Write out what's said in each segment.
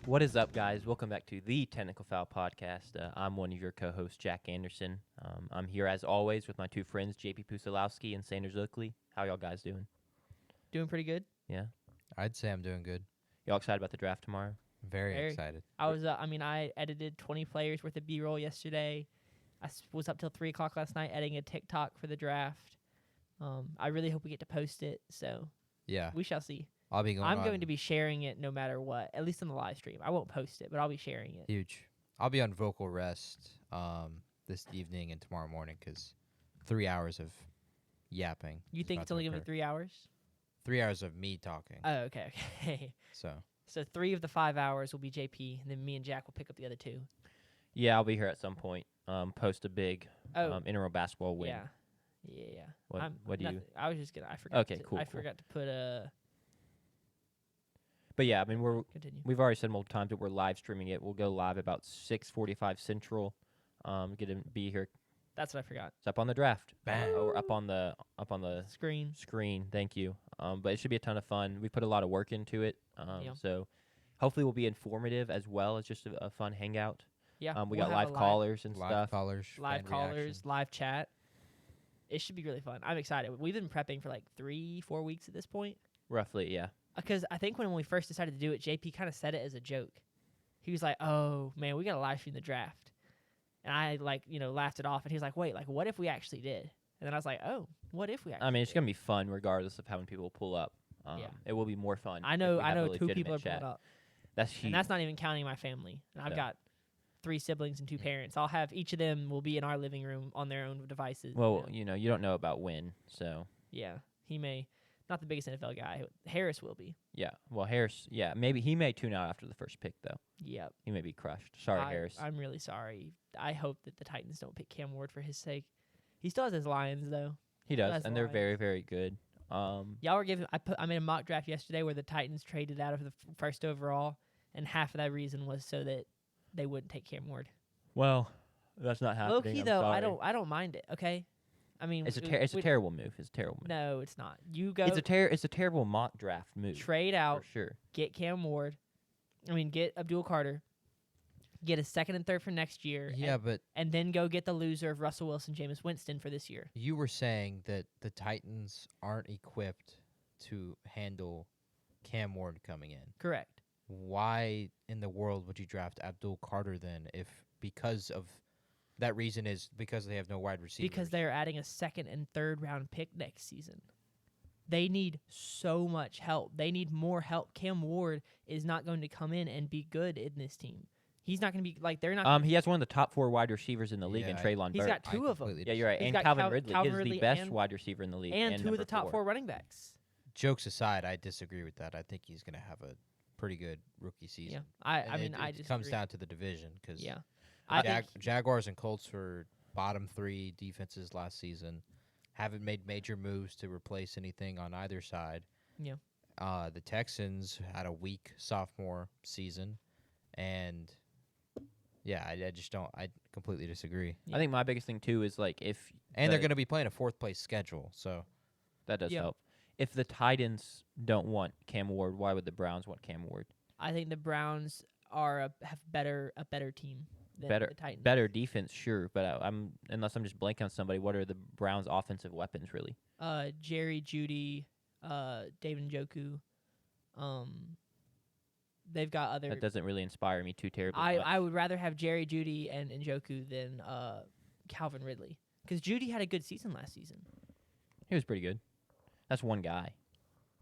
What is up, guys? Welcome back to the Technical Foul Podcast. I'm one of your co-hosts, Jack Anderson. I'm here, as always, with my two friends, JP Pusilowski and Sanders Oakley. How y'all guys doing? Doing pretty good. Yeah? I'd say I'm doing good. Y'all excited about the draft tomorrow? Very excited. I edited 20 players worth of B-roll yesterday. Was up till 3 o'clock last night editing a TikTok for the draft. I really hope we get to post it, so Yeah, we shall see. I'll be going. I'm going to be sharing it no matter what, at least on the live stream. I won't post it, but I'll be sharing it. huge. I'll be on vocal rest this evening and tomorrow morning because 3 hours of yapping. You is think about it's only to going to be occur. 3 hours? 3 hours of me talking. Oh, okay. So So 3 of the 5 hours will be JP, and then me and Jack will pick up the other 2. Yeah, I'll be here at some point. Post a big Oh, intramural basketball win. yeah. What do you? I was just gonna. I forgot. Okay, to, cool, I cool. forgot to put a. But yeah, I mean, Continue. we've already said multiple times that we're live streaming it. We'll go live about 6:45 Central. Get to be here. That's what I forgot. It's up on the draft. Bang. Or up on the Screen. screen. Thank you. But it should be a ton of fun. We put a lot of work into it. Yeah. So hopefully we'll be informative as well as just a fun hangout. Yeah. We we'll got have a live callers and live stuff. callers, live fan callers, reaction. live chat. It should be really fun. I'm excited. We've been prepping for like 3-4 weeks at this point. Roughly, yeah. Because I think when we first decided to do it, JP kind of said it as a joke. He was like, "Oh man, we got to live stream the draft," and I laughed it off. And he was like, "Wait, like what if we actually did?" And then I was like, "Oh, what if we?" Actually I mean, it's did? gonna be fun regardless of how many people pull up. Yeah. It will be more fun. I if know. we I have a know 2 people are legitimate chat. pulling up, That's huge. and that's not even counting my family. And I've No. got 3 siblings and 2 parents. I'll have each of them will be in our living room on their own devices. well, you don't know about when, so Yeah, he may. Not the biggest NFL guy. Harris will be. yeah. Well, Harris, yeah, maybe he may tune out after the first pick though. Yep. He may be crushed. Sorry, Harris. I'm really sorry. I hope that the Titans don't pick Cam Ward for his sake. He still has his Lions though. He does, that's and they're Lions. very, very good. Y'all were giving. I made a mock draft yesterday where the Titans traded out of the first overall, and half of that reason was so that they wouldn't take Cam Ward. Well, that's not happening. Low key I'm though, sorry. I don't mind it. Okay, I mean It's a terrible move. It's a terrible move. No, it's not. You go It's a terrible mock draft move. trade for out, sure. get Cam Ward. Get Abdul Carter. Get a 2nd and 3rd for next year. Yeah, but and then go get the loser of Russell Wilson, Jameis Winston for this year. you were saying that the Titans aren't equipped to handle Cam Ward coming in. Correct. Why in the world would you draft Abdul Carter then? If because of that reason is because they have no wide receivers. Because they're adding a 2nd and 3rd round pick next season. They need so much help. They need more help. Cam Ward is not going to come in and be good in this team. He's not going to be like they're not. He has one of the top 4 wide receivers in the league Yeah, in Traylon He's Burks. got 2 of them, Yeah, you're right. He's And got Calvin Ridley Calvin is Ridley the best and- wide receiver in the league. and 2 of number the top 4 running backs. Jokes aside, I disagree with that. I think he's going to have a pretty good rookie season. Yeah, I And mean, I it just comes down to the division because Yeah, I think Jaguars and Colts were bottom 3 defenses last season. Haven't made major moves to replace anything on either side. Yeah. The Texans had a weak sophomore season, and yeah, I just don't. I completely disagree. I think my biggest thing too is like if And they're the- going to be playing a 4th place schedule, so that does Yeah. help. If the Titans don't want Cam Ward, why would the Browns want Cam Ward? I think the Browns have a better team than Better the Titans. better defense, sure, but unless I'm just blanking on somebody, what are the Browns' offensive weapons really? Jerry Judy, David Njoku. They've got other. That doesn't really inspire me too terribly. much. I would rather have Jerry Judy and Njoku than Calvin Ridley because Judy had a good season last season. He was pretty good. That's one guy.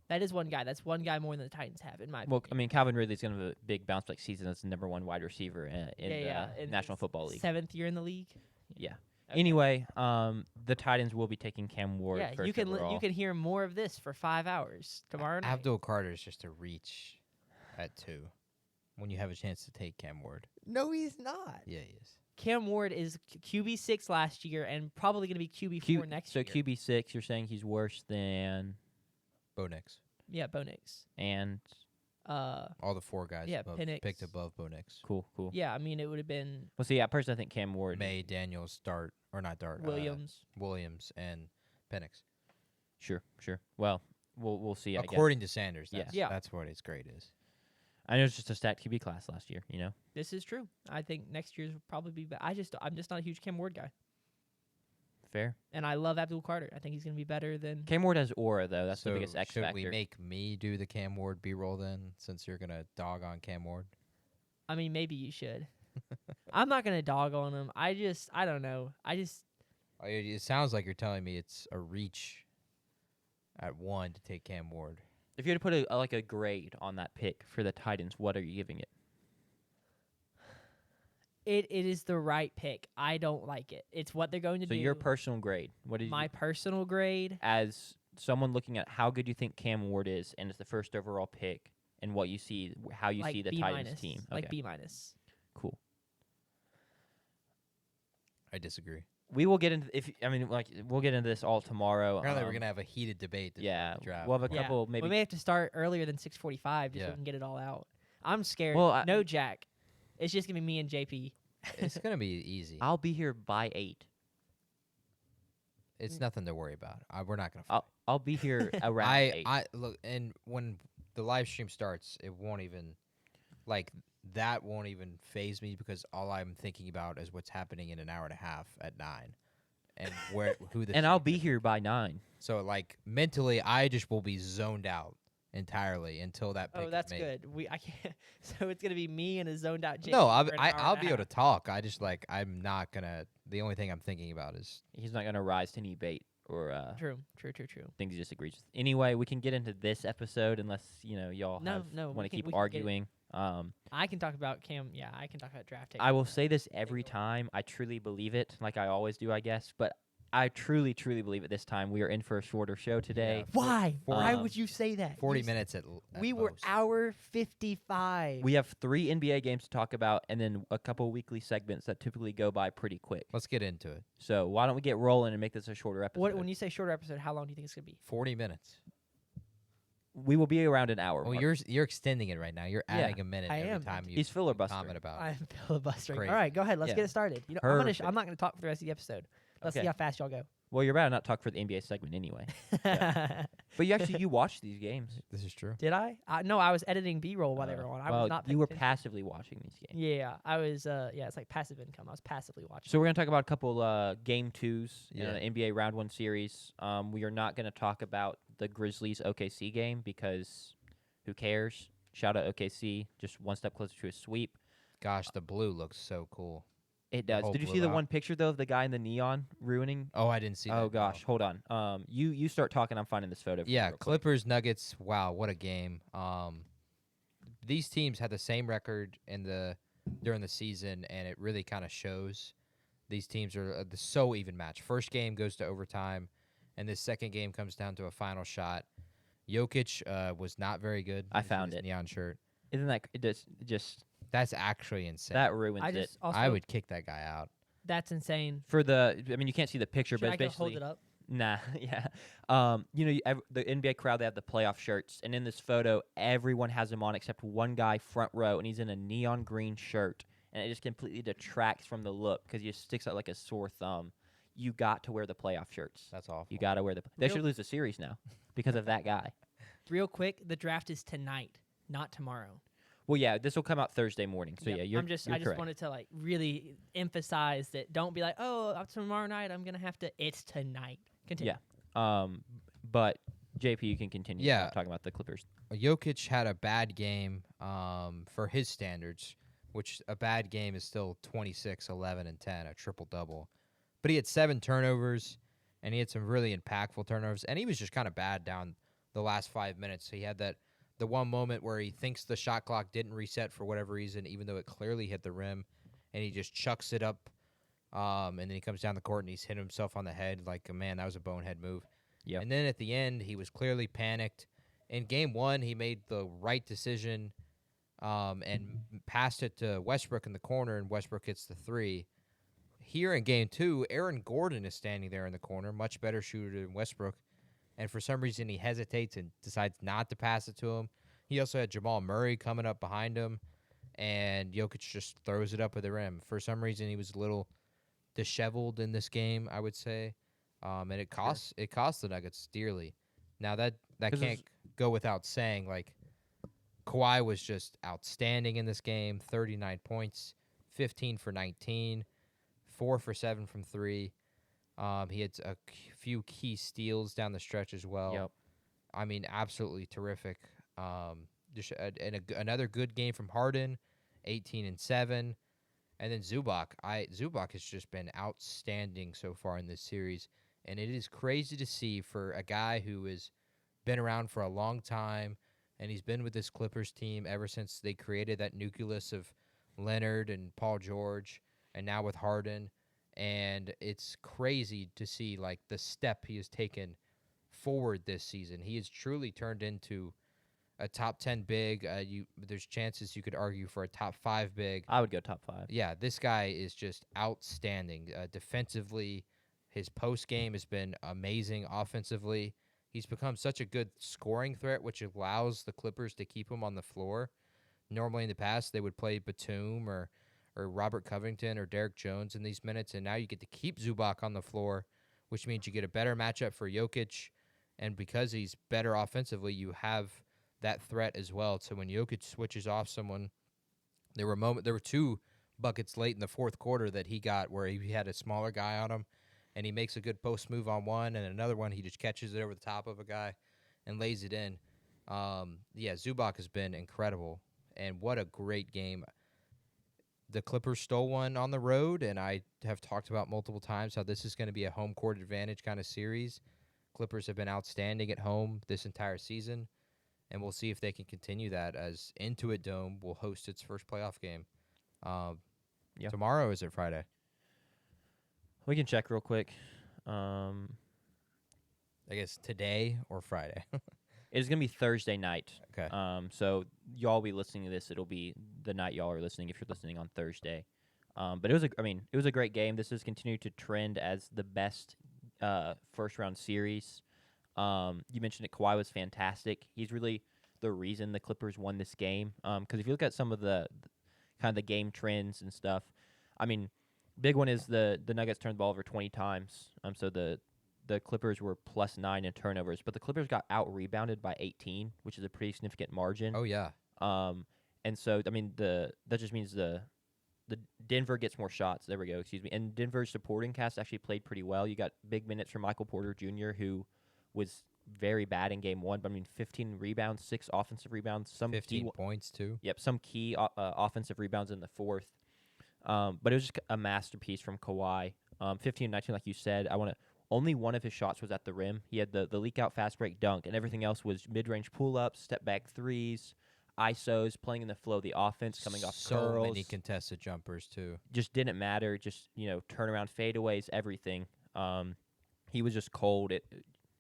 That is one guy. That's one guy more than the Titans have, in my Well, opinion. I mean, Calvin Ridley's going to have a big bounce back season as the number 1 wide receiver in in National his Football League. 7th year in the league. Yeah. Okay. Anyway, the Titans will be taking Cam Ward. Yeah, first you can overall. you can hear more of this for 5 hours tomorrow night. Abdul Carter is just a reach at 2 when you have a chance to take Cam Ward. No, he's not. Yeah, he is. Cam Ward is QB6 last year and probably going to be QB4 next year. So QB6, you're saying he's worse than Bo Nix. Yeah, Bo Nix. and All the 4 guys Yeah, above, Penix. picked above Bo Nix. cool. Yeah, I mean, it would have been Well, see, I personally think Cam Ward. May, Daniels, Dart, or not Dart. Williams. Williams, and Penix. Sure. Well, we'll see. I guess. According to Sanders, Yeah. that's, Yeah. that's what his grade is. I know it's just a stacked QB class last year. This is true. I think next year's will probably be better. I'm just not a huge Cam Ward guy, Fair. and I love Abdul Carter. I think he's going to be better than. Cam Ward has aura though. That's the So biggest X should factor. we make me do the Cam Ward B-roll then, since you're gonna dog on Cam Ward? I mean, maybe you should. I'm not going to dog on him. I don't know. It sounds like you're telling me it's a reach at 1 to take Cam Ward. If you had to put a grade on that pick for the Titans, what are you giving it? It is the right pick. I don't like it. It's what they're going to So do. your personal grade. What is My personal grade. as someone looking at how good you think Cam Ward is, and it's the first overall pick, and what you see, how you like see the B Titans minus, team. like Okay, B minus. cool. I disagree. We will get into we'll get into this all tomorrow. Apparently, we're gonna have a heated debate. This yeah, draft. we'll have a Yeah. couple maybe. We may have to start earlier than 6:45 just so Yeah. we can get it all out. I'm scared. Well, no Jack. It's just gonna be me and JP. It's gonna be easy. I'll be here by 8. It's nothing to worry about. We're not gonna. Fight. I'll be here around 8. I look, and when the live stream starts, it won't even that won't even phase me, because all I'm thinking about is what's happening in an hour and a half at 9, and who the and I'll be here by 9. So mentally, I just will be zoned out entirely until that pick Oh, that's is made. good. I can't. So it's gonna be me and a zoned out JP. No, for an hour I'll and be a able to half. talk. I just I'm not gonna. The only thing I'm thinking about is He's not gonna rise to any bait or True. things he disagrees with. Anyway, we can get into this episode unless y'all No, want we to can- keep we can get it. arguing. I can talk about Cam. Yeah, I can talk about draft tape. I will say this every time. I truly believe it, like I always do, I guess. But I truly, truly believe it this time. We are in for a shorter show today. Yeah. Why? Why Um, would you say that? 40 minutes at. We were most. hour 55. We have 3 NBA games to talk about, and then a couple weekly segments that typically go by pretty quick. Let's get into it. So why don't we get rolling and make this a shorter episode? What when you say shorter episode? How long do you think it's gonna be? 40 minutes. We will be around an hour. Well, Mark. you're extending it right now. You're Yeah, adding a minute I every am. time you He's filibustering. comment about it. I'm filibustering. Crazy. All right, go ahead. Let's Yeah. get it started. Perfect. I'm not gonna talk for the rest of the episode. Let's Okay. see how fast y'all go. Well, you're about to not talk for the NBA segment anyway. But you watched these games. This is true. Did I? No, I was editing B-roll while they were on. I well, was not. you paying were attention. passively watching these games. Yeah, I was. Yeah, it's like passive income. I was passively watching. So we're gonna talk about a couple game 2s in Yeah. an NBA Round 1 series. We are not gonna talk about the Grizzlies OKC game because who cares? Shout out OKC, just one step closer to a sweep. Gosh, the blue looks so cool. It does. whole Did you see blue the out. one picture though of the guy in the neon ruining? Oh, I didn't see that. Oh no. gosh, hold on. You start talking. I'm finding this photo. for you Yeah, real quick. Clippers, Nuggets. Wow, what a game. These teams had the same record during the season, and it really kind of shows. These teams are so even matched. First game goes to overtime, and this second game comes down to a final shot. Jokic was not very good. I in found his it. neon shirt. Isn't that it just That's actually insane. that ruins I it just also. I would kick that guy out. That's insane. for the? I mean, you can't see the picture, Should but I it's go basically hold it up? Nah, yeah. The NBA crowd, they have the playoff shirts, and in this photo, everyone has them on except one guy front row, and he's in a neon green shirt, and it just completely detracts from the look because he just sticks out like a sore thumb. You got to wear the playoff shirts. That's awful. You got to wear the. They Real- should lose the series now because of that guy. Real quick, the draft is tonight, not tomorrow. Well, yeah, this will come out Thursday morning. So Yep, yeah, you're. I just correct. wanted to really emphasize that. Don't be like, oh, tomorrow night I'm gonna have to. It's tonight. Continue. Yeah. But JP, you can continue. Yeah. Talking about the Clippers. Jokic had a bad game for his standards, which a bad game is still 26, 11, and 10, a triple-double. But he had 7 turnovers, and he had some really impactful turnovers, and he was just kind of bad down the last 5 minutes. He had the one moment where he thinks the shot clock didn't reset for whatever reason, even though it clearly hit the rim, and he just chucks it up, and then he comes down the court and he's hit himself on the head like, man, that was a bonehead move. Yep. And then at the end, he was clearly panicked. In game 1, he made the right decision and passed it to Westbrook in the corner, and Westbrook hits the 3. Here in game 2, Aaron Gordon is standing there in the corner, much better shooter than Westbrook, and for some reason he hesitates and decides not to pass it to him. He also had Jamal Murray coming up behind him, and Jokic just throws it up at the rim. For some reason, he was a little disheveled in this game, I would say, and it costs the Nuggets dearly. Now that 'Cause can't go without saying. Kawhi was just outstanding in this game. 39 points, 15 for 19, 4 for 7 from 3. He had a few key steals down the stretch as well. Yep. I mean, absolutely terrific. Another good game from Harden, 18 and 7. And then Zubac. Zubac has just been outstanding so far in this series. And it is crazy to see for a guy who has been around for a long time, and he's been with this Clippers team ever since they created that nucleus of Leonard and Paul George, and now with Harden. And it's crazy to see like the step he has taken forward this season. He has truly turned into a top 10 big. There's chances you could argue for a top 5 big. I would go top 5. Yeah, this guy is just outstanding. Defensively, his post game has been amazing. Offensively, he's become such a good scoring threat, which allows the Clippers to keep him on the floor. Normally in the past, they would play Batum or Robert Covington or Derek Jones in these minutes, and now you get to keep Zubac on the floor, which means you get a better matchup for Jokic, and because he's better offensively, you have that threat as well. So when Jokic switches off someone, there were 2 buckets late in the fourth quarter that he got where he had a smaller guy on him, and he makes a good post move on one, and another one he just catches it over the top of a guy and lays it in. Zubac has been incredible, and what a great game. The Clippers stole one on the road, and I have talked about multiple times how this is going to be a home court advantage kind of series. Clippers have been outstanding at home this entire season, and we'll see if they can continue that as Intuit Dome will host its first playoff game. Tomorrow, or is it Friday? We can check real quick. I guess today or Friday. It's going to be Thursday night. Okay. So y'all be listening to this. It'll be the night y'all are listening if you're listening on Thursday. But it was a great game. This has continued to trend as the best first round series. You mentioned it. Kawhi was fantastic. He's really the reason the Clippers won this game. Because if you look at some of the kind of the game trends and stuff, I mean, big one is the Nuggets turned the ball over 20 times. So the Clippers were +9 in turnovers, but the Clippers got out-rebounded by 18, which is a pretty significant margin. Oh, yeah. And so, I mean, that just means the Denver gets more shots. There we go, excuse me. And Denver's supporting cast actually played pretty well. You got big minutes from Michael Porter Jr., who was very bad in Game 1, but, I mean, 15 rebounds, 6 offensive rebounds. 15 points, too. Yep, some key offensive rebounds in the fourth. But it was just a masterpiece from Kawhi. 15-19, like you said. Only one of his shots was at the rim. He had the leak-out fast break dunk, and everything else was mid-range pull-ups, step-back threes, ISOs, playing in the flow of the offense, coming off curls. So many contested jumpers, too. Just didn't matter. Just, turnaround fadeaways, everything. He was just cold.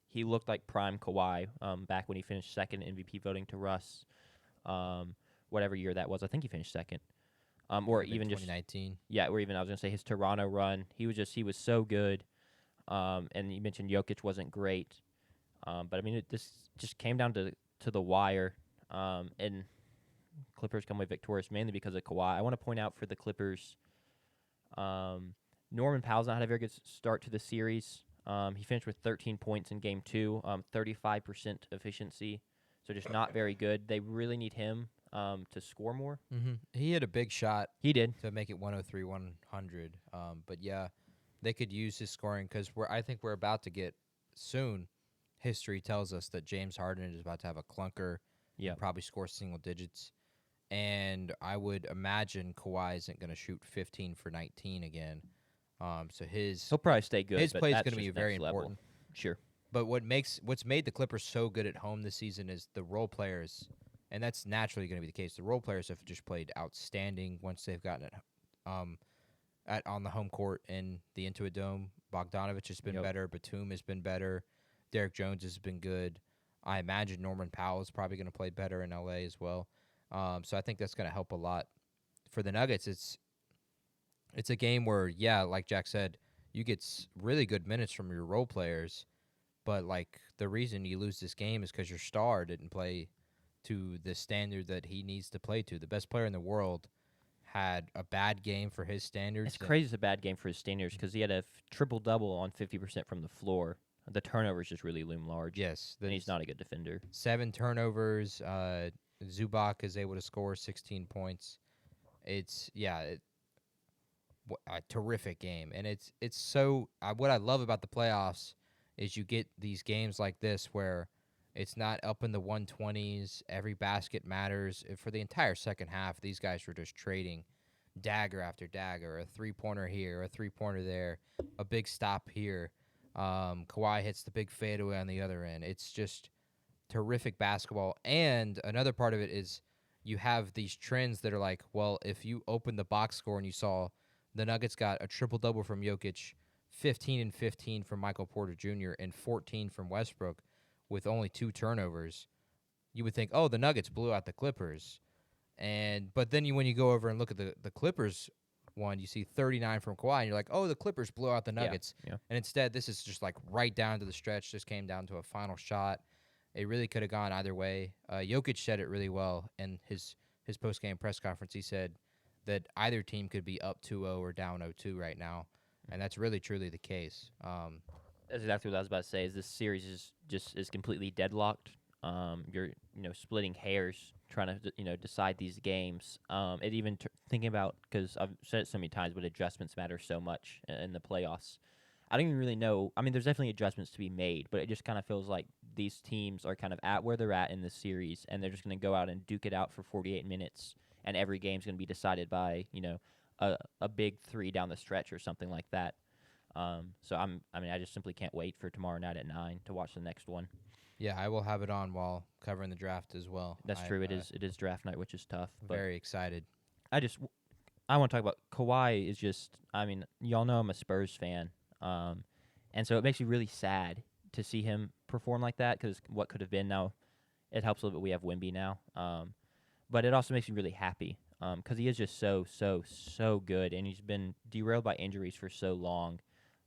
He looked like prime Kawhi back when he finished second in MVP voting to Russ, whatever year that was. I think he finished second. Or even 2019. Or even I was going to say his Toronto run. He was so good. And you mentioned Jokic wasn't great, but I mean this just came down to the wire, and Clippers come away victorious mainly because of Kawhi. I want to point out for the Clippers, Norman Powell's not had a very good start to the series. He finished with 13 points in Game 2, 35% efficiency, so just not very good. They really need him to score more. Mm-hmm. He hit a big shot. He did to make it 103-100. But yeah. They could use his scoring because I think we're about to get soon. History tells us that James Harden is about to have a clunker. Yeah, probably score single digits, and I would imagine Kawhi isn't going to shoot 15 for 19 again. So he'll probably stay good. His but play is that's going to be just very next level. important. Sure. But what's made the Clippers so good at home this season is the role players, and that's naturally going to be the case. The role players have just played outstanding once they've gotten it. On the home court in the Intuit Dome. Bogdanovich has been better. Batum has been better. Derek Jones has been good. I imagine Norman Powell is probably going to play better in L.A. as well. So I think that's going to help a lot. For the Nuggets, it's a game where, like Jack said, you get really good minutes from your role players, but like the reason you lose this game is because your star didn't play to the standard that he needs to play to. The best player in the world had a bad game for his standards. It's crazy it's a bad game for his standards because he had a triple-double on 50% from the floor. The turnovers just really loom large. Yes. And he's not a good defender. 7 turnovers. Zubac is able to score 16 points. It's a terrific game, and it's so. What I love about the playoffs is you get these games like this where it's not up in the 120s. Every basket matters. For the entire second half, these guys were just trading dagger after dagger, a 3-pointer here, a 3-pointer there, a big stop here. Kawhi hits the big fadeaway on the other end. It's just terrific basketball. And another part of it is you have these trends that are like, well, if you open the box score and you saw the Nuggets got a triple-double from Jokic, 15 and 15 from Michael Porter Jr., and 14 from Westbrook with only 2 turnovers, you would think, oh, the Nuggets blew out the Clippers. But then when you go over and look at the Clippers one, you see 39 from Kawhi, and you're like, oh, the Clippers blew out the Nuggets. Yeah. And instead, this is just like right down to the stretch. Just came down to a final shot. It really could have gone either way. Jokic said it really well in his post-game press conference. He said that either team could be up 2-0 or down 0-2 right now, and that's really truly the case. That's exactly what I was about to say. Is this series is completely deadlocked. You're splitting hairs trying to decide these games. It even thinking about, because I've said it so many times, but adjustments matter so much in the playoffs. I don't even really know. I mean, there's definitely adjustments to be made, but it just kind of feels like these teams are kind of at where they're at in this series, and they're just going to go out and duke it out for 48 minutes, and every game's going to be decided by a big 3 down the stretch or something like that. So I just simply can't wait for tomorrow night at 9 to watch the next one. Yeah, I will have it on while covering the draft as well. That's true. It is draft night, which is tough. But Very excited. I want to talk about Kawhi. Is just, y'all know I'm a Spurs fan, and so it makes me really sad to see him perform like that, because what could have been. Now it helps a little bit we have Wemby now, but it also makes me really happy because he is just so good, and he's been derailed by injuries for so long.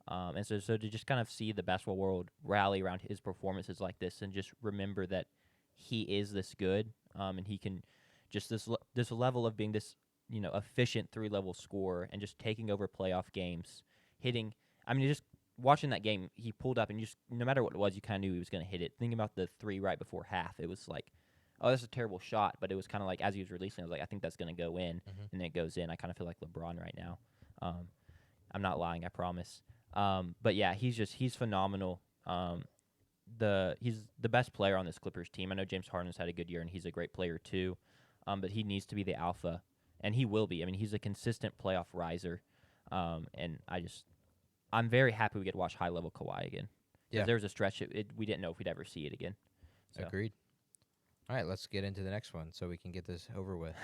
And so to just kind of see the basketball world rally around his performances like this, and just remember that he is this good, and he can just this level of being this efficient 3-level scorer, and just taking over playoff games, hitting. Just watching that game, he pulled up, and just no matter what it was, you kind of knew he was going to hit it. Thinking about the 3 right before half, it was like, oh, that's a terrible shot, but it was kind of like as he was releasing, I was like, I think that's going to go in, and then it goes in. I kind of feel like LeBron right now. I'm not lying, I promise. But yeah, he's phenomenal. He's the best player on this Clippers team. I know James Harden's had a good year, and he's a great player too. But he needs to be the alpha, and he will be. He's a consistent playoff riser. And I'm very happy we get to watch high-level Kawhi again. Yeah. There was a stretch we didn't know if we'd ever see it again. So. Agreed. All right, let's get into the next one so we can get this over with.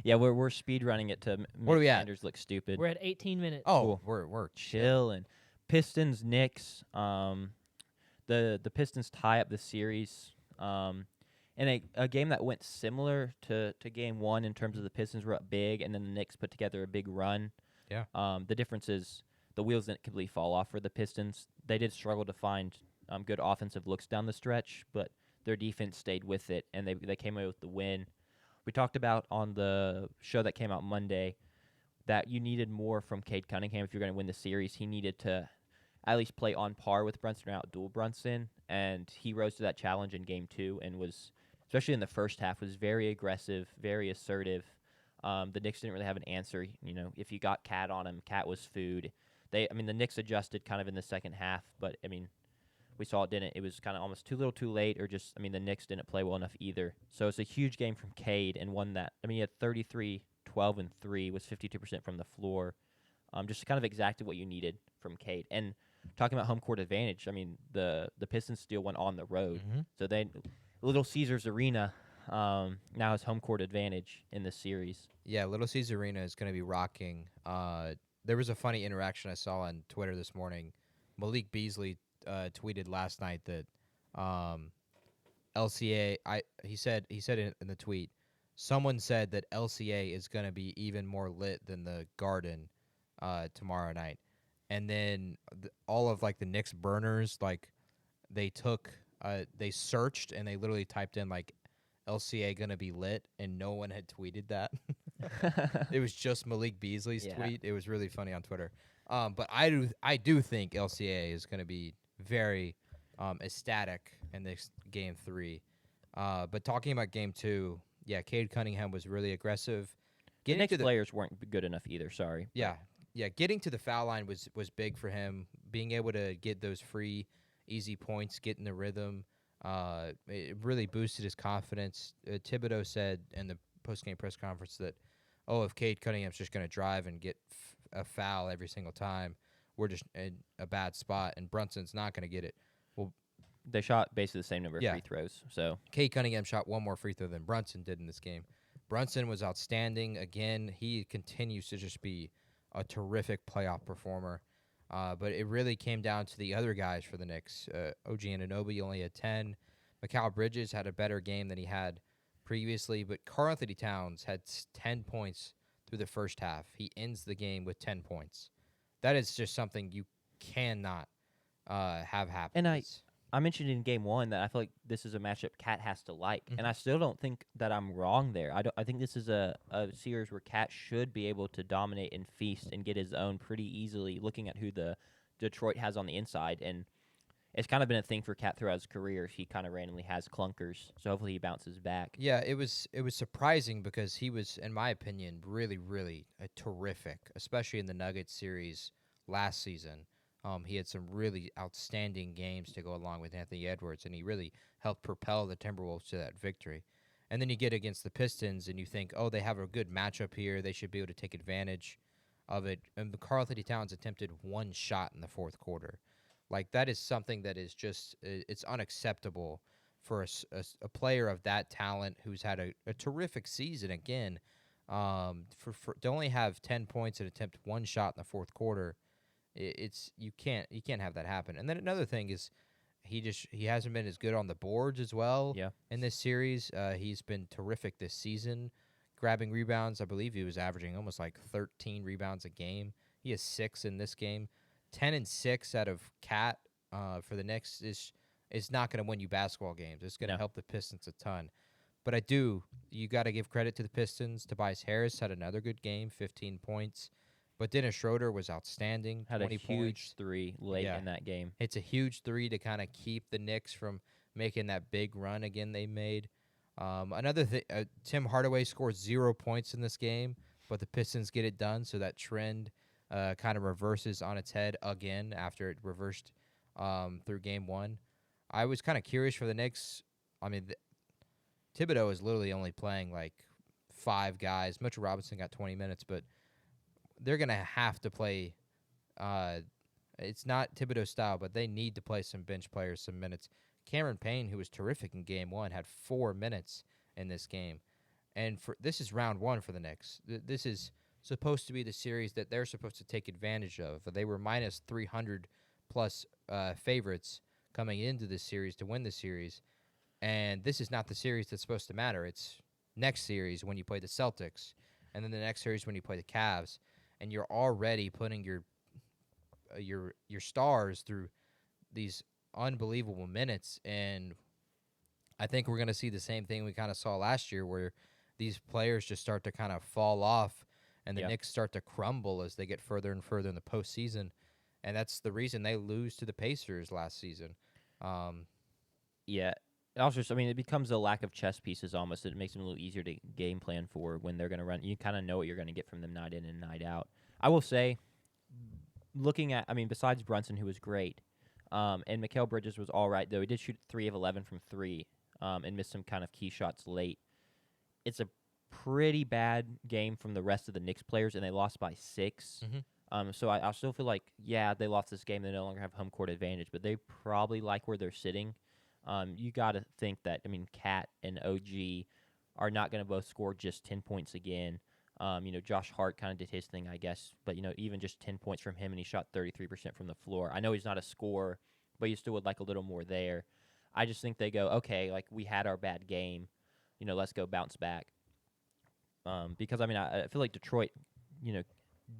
Yeah, we're speed running it to Where are we at? Sanders look stupid. We're at 18 minutes. Oh, Cool. we're chilling. Pistons, Knicks. The Pistons tie up the series. In a game that went similar to game 1 in terms of the Pistons were up big, and then the Knicks put together a big run. Yeah. The difference is the wheels didn't completely fall off for the Pistons. They did struggle to find good offensive looks down the stretch, but their defense stayed with it, and they came away with the win. We talked about on the show that came out Monday that you needed more from Cade Cunningham if you're going to win the series. He needed to at least play on par with Brunson or outduel Brunson, and he rose to that challenge in game 2 and was, especially in the first half, was very aggressive, very assertive. The Knicks didn't really have an answer. If you got Cat on him, Cat was food. The Knicks adjusted kind of in the second half, but we saw it didn't. It was kind of almost too little, too late, or just the Knicks didn't play well enough either. So it's a huge game from Cade, and one that he had 33, 12, and 3, was 52% from the floor. Just kind of exactly what you needed from Cade. And talking about home court advantage, the Pistons still went on the road, so Little Caesars Arena now has home court advantage in this series. Yeah, Little Caesars Arena is going to be rocking. There was a funny interaction I saw on Twitter this morning. Malik Beasley tweeted last night that LCA. He said in the tweet, someone said that LCA is going to be even more lit than the Garden tomorrow night, and then all of the Knicks burners, they searched and they literally typed in LCA gonna be lit, and no one had tweeted that. It was just Malik Beasley's tweet. It was really funny on Twitter. But I do think LCA is gonna be very ecstatic in this game 3. But talking about game 2, yeah, Cade Cunningham was really aggressive. The Getting Knicks to the players weren't good enough either. Sorry. yeah, yeah, getting to the foul line was big for him. Being able to get those free, easy points, get in the rhythm, it really boosted his confidence. Thibodeau said in the post-game press conference that, oh, if Cade Cunningham's just going to drive and get a foul every single time, we're just in a bad spot, and Brunson's not going to get it. Well, They shot basically the same number of Yeah. free throws. So Cade Cunningham shot one more free throw than Brunson did in this game. Brunson was outstanding. Again, he continues to just be a terrific playoff performer. But it really came down to the other guys for the Knicks. OG Anunoby only had 10. Mikal Bridges had a better game than he had previously, but Karl-Anthony Towns had 10 points through the first half. He ends the game with 10 points. That is just something you cannot have happen. And I mentioned in game 1 that I feel like this is a matchup Cat has to like, and I still don't think that I'm wrong there. I think this is a series where Cat should be able to dominate and feast and get his own pretty easily, looking at who the Detroit has on the inside. And it's kind of been a thing for Cat throughout his career. He kind of randomly has clunkers, so hopefully he bounces back. Yeah, it was surprising because he was, in my opinion, really, really terrific, especially in the Nuggets series last season. He had some really outstanding games to go along with Anthony Edwards, and he really helped propel the Timberwolves to that victory. And then you get against the Pistons, and you think, oh, they have a good matchup here. They should be able to take advantage of it. And Karl-Anthony Towns attempted one shot in the fourth quarter. Like, that is something that is just, it's unacceptable for a player of that talent who's had a terrific season again. To only have 10 points and attempt one shot in the fourth quarter, it's you can't have that happen. And then another thing is he hasn't been as good on the boards as well. Yeah. In this series, he's been terrific this season, grabbing rebounds. I believe he was averaging almost like 13 rebounds a game. He has 6 in this game. 10 and 6 out of Cat for the Knicks is not going to win you basketball games. It's going to No. help the Pistons a ton. But you got to give credit to the Pistons. Tobias Harris had another good game, 15 points. But Dennis Schroeder was outstanding, Had a 20 huge points. 3 late Yeah. in that game. It's a huge 3 to kind of keep the Knicks from making that big run again they made. Another thing, Tim Hardaway scores 0 points in this game, but the Pistons get it done, so that trend kind of reverses on its head again after it reversed through game 1. I was kind of curious for the Knicks. I mean, Thibodeau is literally only playing like 5 guys. Mitchell Robinson got 20 minutes, but they're going to have to play. It's not Thibodeau style, but they need to play some bench players some minutes. Cameron Payne, who was terrific in game 1, had 4 minutes in this game. And this is round 1 for the Knicks. This is supposed to be the series that they're supposed to take advantage of. They were minus 300 plus favorites coming into this series to win the series. And this is not the series that's supposed to matter. It's next series when you play the Celtics, and then the next series when you play the Cavs. And you're already putting your stars through these unbelievable minutes, and I think we're going to see the same thing we kind of saw last year, where these players just start to kind of fall off, and the Knicks start to crumble as they get further and further in the postseason, and that's the reason they lose to the Pacers last season. Yeah. Also, I mean, it becomes a lack of chess pieces almost. It makes them a little easier to game plan for when they're going to run. You kind of know what you're going to get from them night in and night out. I will say, looking at, I mean, besides Brunson, who was great, and Mikal Bridges was all right, though. He did shoot 3 of 11 from 3 and missed some kind of key shots late. It's a pretty bad game from the rest of the Knicks players, and they lost by 6. So I still feel like, yeah, they lost this game. They no longer have home court advantage, but they probably like where they're sitting. You got to think that, I mean, Cat and OG are not going to both score just 10 points again. Josh Hart kind of did his thing, I guess, but, even just 10 points from him, and he shot 33% from the floor. I know he's not a scorer, but you still would like a little more there. I just think they go, okay, like, we had our bad game. Let's go bounce back. Because, I mean, I feel like Detroit,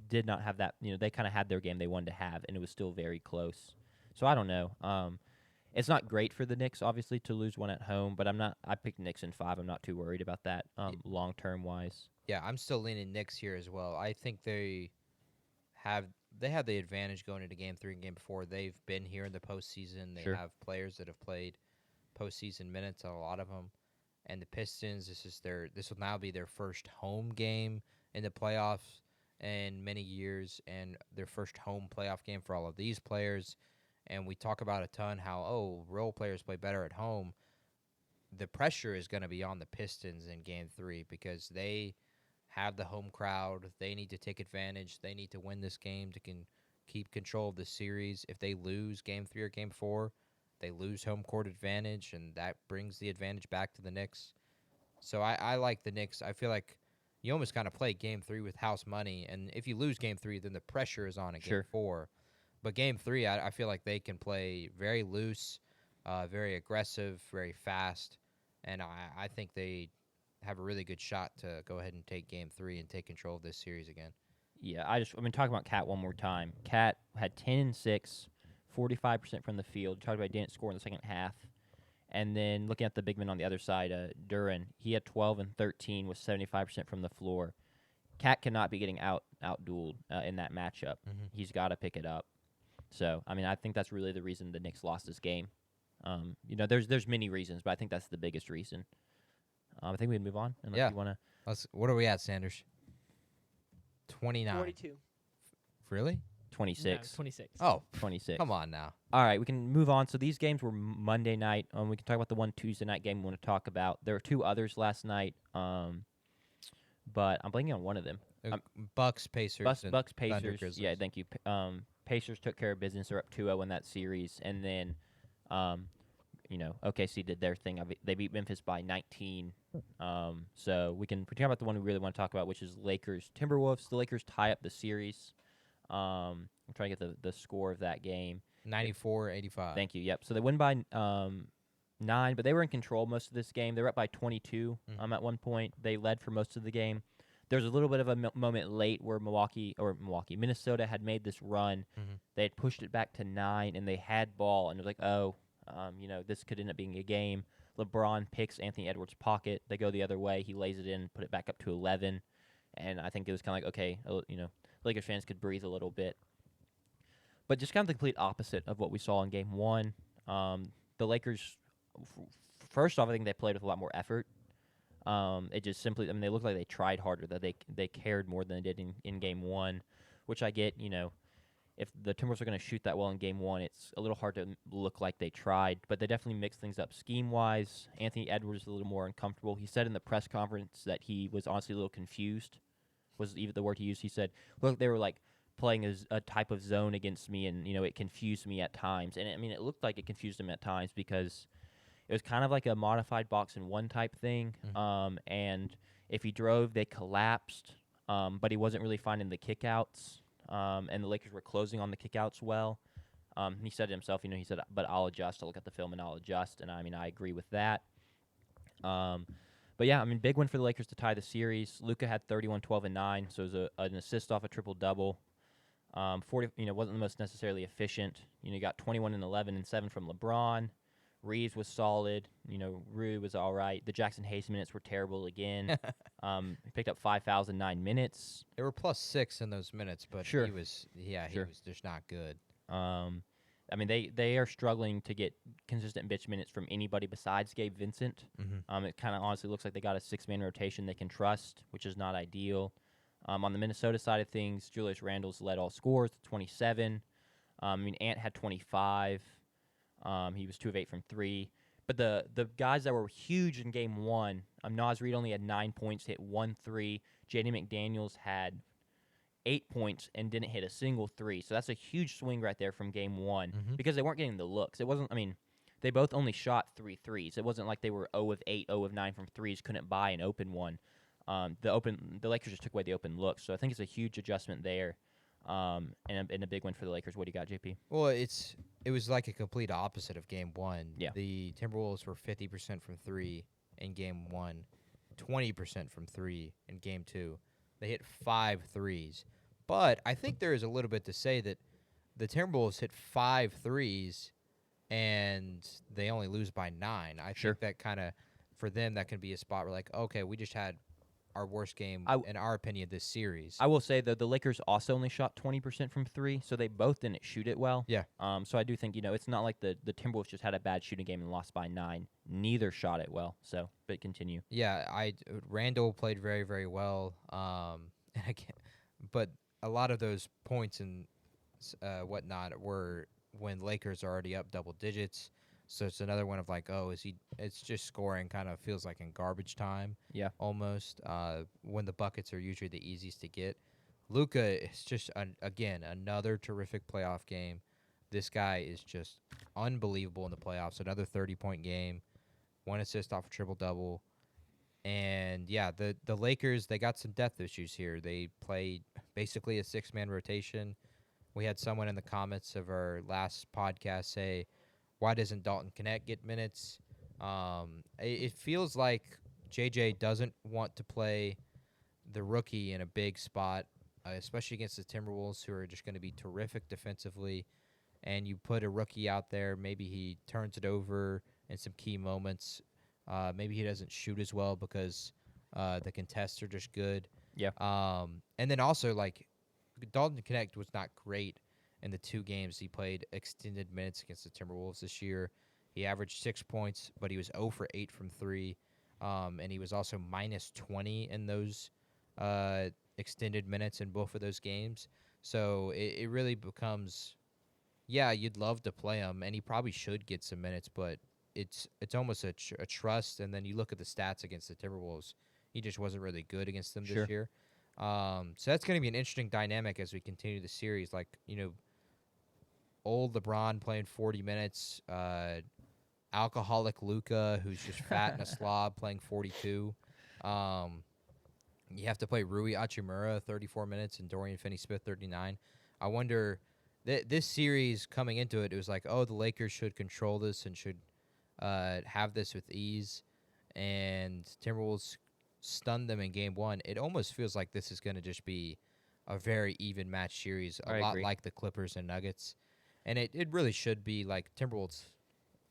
did not have that. They kind of had their game they wanted to have, and it was still very close. So I don't know. It's not great for the Knicks, obviously, to lose one at home, but I picked Knicks in 5. I'm not too worried about that long-term wise. Yeah, I'm still leaning Knicks here as well. I think they have the advantage going into Game 3 and Game 4. They've been here in the postseason. They Sure. have players that have played postseason minutes, a lot of them. and the Pistons. This will now be their first home game in the playoffs in many years, and their first home playoff game for all of these players. And we talk about a ton how role players play better at home. The pressure is going to be on the Pistons in Game 3 because they have the home crowd. They need to take advantage. They need to win this game to keep control of the series. If they lose Game 3 or Game 4, they lose home court advantage, and that brings the advantage back to the Knicks. So I like the Knicks. I feel like you almost kind of play Game 3 with house money, and if you lose Game 3, then the pressure is on in Sure. Game 4. But Game 3, I feel like they can play very loose, very aggressive, very fast, and I think they have a really good shot to go ahead and take Game 3 and take control of this series again. Yeah, I've been talking about Cat one more time. Cat had 10 and 6, 45% from the field. Talked about he didn't score in the second half. And then looking at the big men on the other side, Duran, he had 12 and 13 with 75% from the floor. Cat cannot be getting out-dueled in that matchup. Mhm. He's got to pick it up. So, I mean, I think that's really the reason the Knicks lost this game. There's many reasons, but I think that's the biggest reason. I think we can move on unless Yeah. you want to. What are we at, Sanders? 29. 42. Really? 26. No, 26. Oh, 26. come on now. All right, we can move on. So these games were Monday night. We can talk about the one Tuesday night game we want to talk about. There were two others last night, but I'm blanking on one of them. Bucks, Pacers, and Bucks, Thunder, Pacers. Grizzlies. Yeah, thank you. Pacers took care of business. They're up 2-0 in that series, and then, OKC did their thing. They beat Memphis by 19. So we can talk about the one we really want to talk about, which is Lakers Timberwolves. The Lakers tie up the series. I'm trying to get the score of that game. 94-85. Thank you. Yep. So they win by 9, but they were in control most of this game. They were up by 22 at one point. They led for most of the game. There was a little bit of a moment late where Minnesota had made this run. Mhm. They had pushed it back to 9, and they had ball, and it was like, this could end up being a game. LeBron picks Anthony Edwards' pocket. They go the other way. He lays it in, put it back up to 11, and I think it was kind of like, okay, Lakers fans could breathe a little bit. But just kind of the complete opposite of what we saw in Game 1. The Lakers, first off, I think they played with a lot more effort. It just simply, they looked like they tried harder, that they cared more than they did in Game 1, which I get, if the Timberwolves are going to shoot that well in Game 1, it's a little hard to look like they tried, but they definitely mixed things up scheme-wise. Anthony Edwards is a little more uncomfortable. He said in the press conference that he was honestly a little confused, was even the word he used. He said, look, they were like playing a type of zone against me, and, it confused me at times. And, it looked like it confused him at times because it was kind of like a modified box and one type thing. And if he drove, they collapsed, but he wasn't really finding the kickouts. And the Lakers were closing on the kickouts well. He said it himself, he said, but I'll adjust. I'll look at the film and I'll adjust. And, I agree with that. But, yeah, big win for the Lakers to tie the series. Luka had 31, 12, and 9, so it was an assist off a triple-double. 40, wasn't the most necessarily efficient. You got 21 and 11 and 7 from LeBron. Reeves was solid. Rue was all right. The Jackson Hayes minutes were terrible again. He picked up 5 fouls in 9 minutes. They were +6 in those minutes, but Sure. he was just not good. They are struggling to get consistent bench minutes from anybody besides Gabe Vincent. It kind of honestly looks like they got a 6-man rotation they can trust, which is not ideal. On the Minnesota side of things, Julius Randle's led all scorers to 27. Ant had 25. He was 2 of 8 from 3. But the guys that were huge in Game 1, Naz Reid only had 9 points, hit 1 3. J.D. McDaniels had 8 points and didn't hit a single 3. So that's a huge swing right there from Game 1 because they weren't getting the looks. It wasn't, they both only shot 3 threes. It wasn't like they were 0 of 8, 0 of 9 from threes, couldn't buy an open one. The Lakers just took away the open looks. So I think it's a huge adjustment there. And a big win for the Lakers. What do you got, JP? Well, it was like a complete opposite of Game 1. Yeah. The Timberwolves were 50% from 3 in Game 1, 20% from 3 in Game 2. They hit 5 threes. But I think there is a little bit to say that the Timberwolves hit 5 threes and they only lose by 9. I Sure. think that kind of, for them, that can be a spot where, like, okay, we just had our worst game I- in our opinion this series. I will say though the Lakers also only shot 20% from three, so they both didn't shoot it well. Yeah. So I do think it's not like the Timberwolves just had a bad shooting game and lost by 9. Neither shot it well. So, but continue. Yeah, Randall played very, very well. And again, but a lot of those points and whatnot were when Lakers are already up double digits. So it's another one of like, oh, is he? It's just scoring kind of feels like in garbage time. Yeah. Almost. When the buckets are usually the easiest to get. Luka is just again another terrific playoff game. This guy is just unbelievable in the playoffs. Another 30-point game, 1 assist off a triple double. And yeah, the Lakers, they got some depth issues here. They played basically a 6-man rotation. We had someone in the comments of our last podcast say, why doesn't Dalton Connect get minutes? It feels like JJ doesn't want to play the rookie in a big spot, especially against the Timberwolves, who are just going to be terrific defensively. And you put a rookie out there, maybe he turns it over in some key moments. Maybe he doesn't shoot as well because the contests are just good. Yeah. And then also, like, Dalton Connect was not great in the 2 games he played extended minutes against the Timberwolves this year. He averaged 6 points, but he was 0 for 8 from 3. And he was also minus 20 in those extended minutes in both of those games. So it really becomes, yeah, you'd love to play him, and he probably should get some minutes, but it's almost a trust. And then you look at the stats against the Timberwolves, he just wasn't really good against them Sure. this year. So that's going to be an interesting dynamic as we continue the series. Like, old LeBron playing 40 minutes, alcoholic Luka, who's just fat and a slob, playing 42. You have to play Rui Hachimura 34 minutes and Dorian Finney-Smith 39. I wonder, this series coming into it, it was like, oh, the Lakers should control this and should have this with ease, and Timberwolves stunned them in game 1. It almost feels like this is going to just be a very even match series, I lot agree. like the Clippers and Nuggets. And it really should be. Like, Timberwolves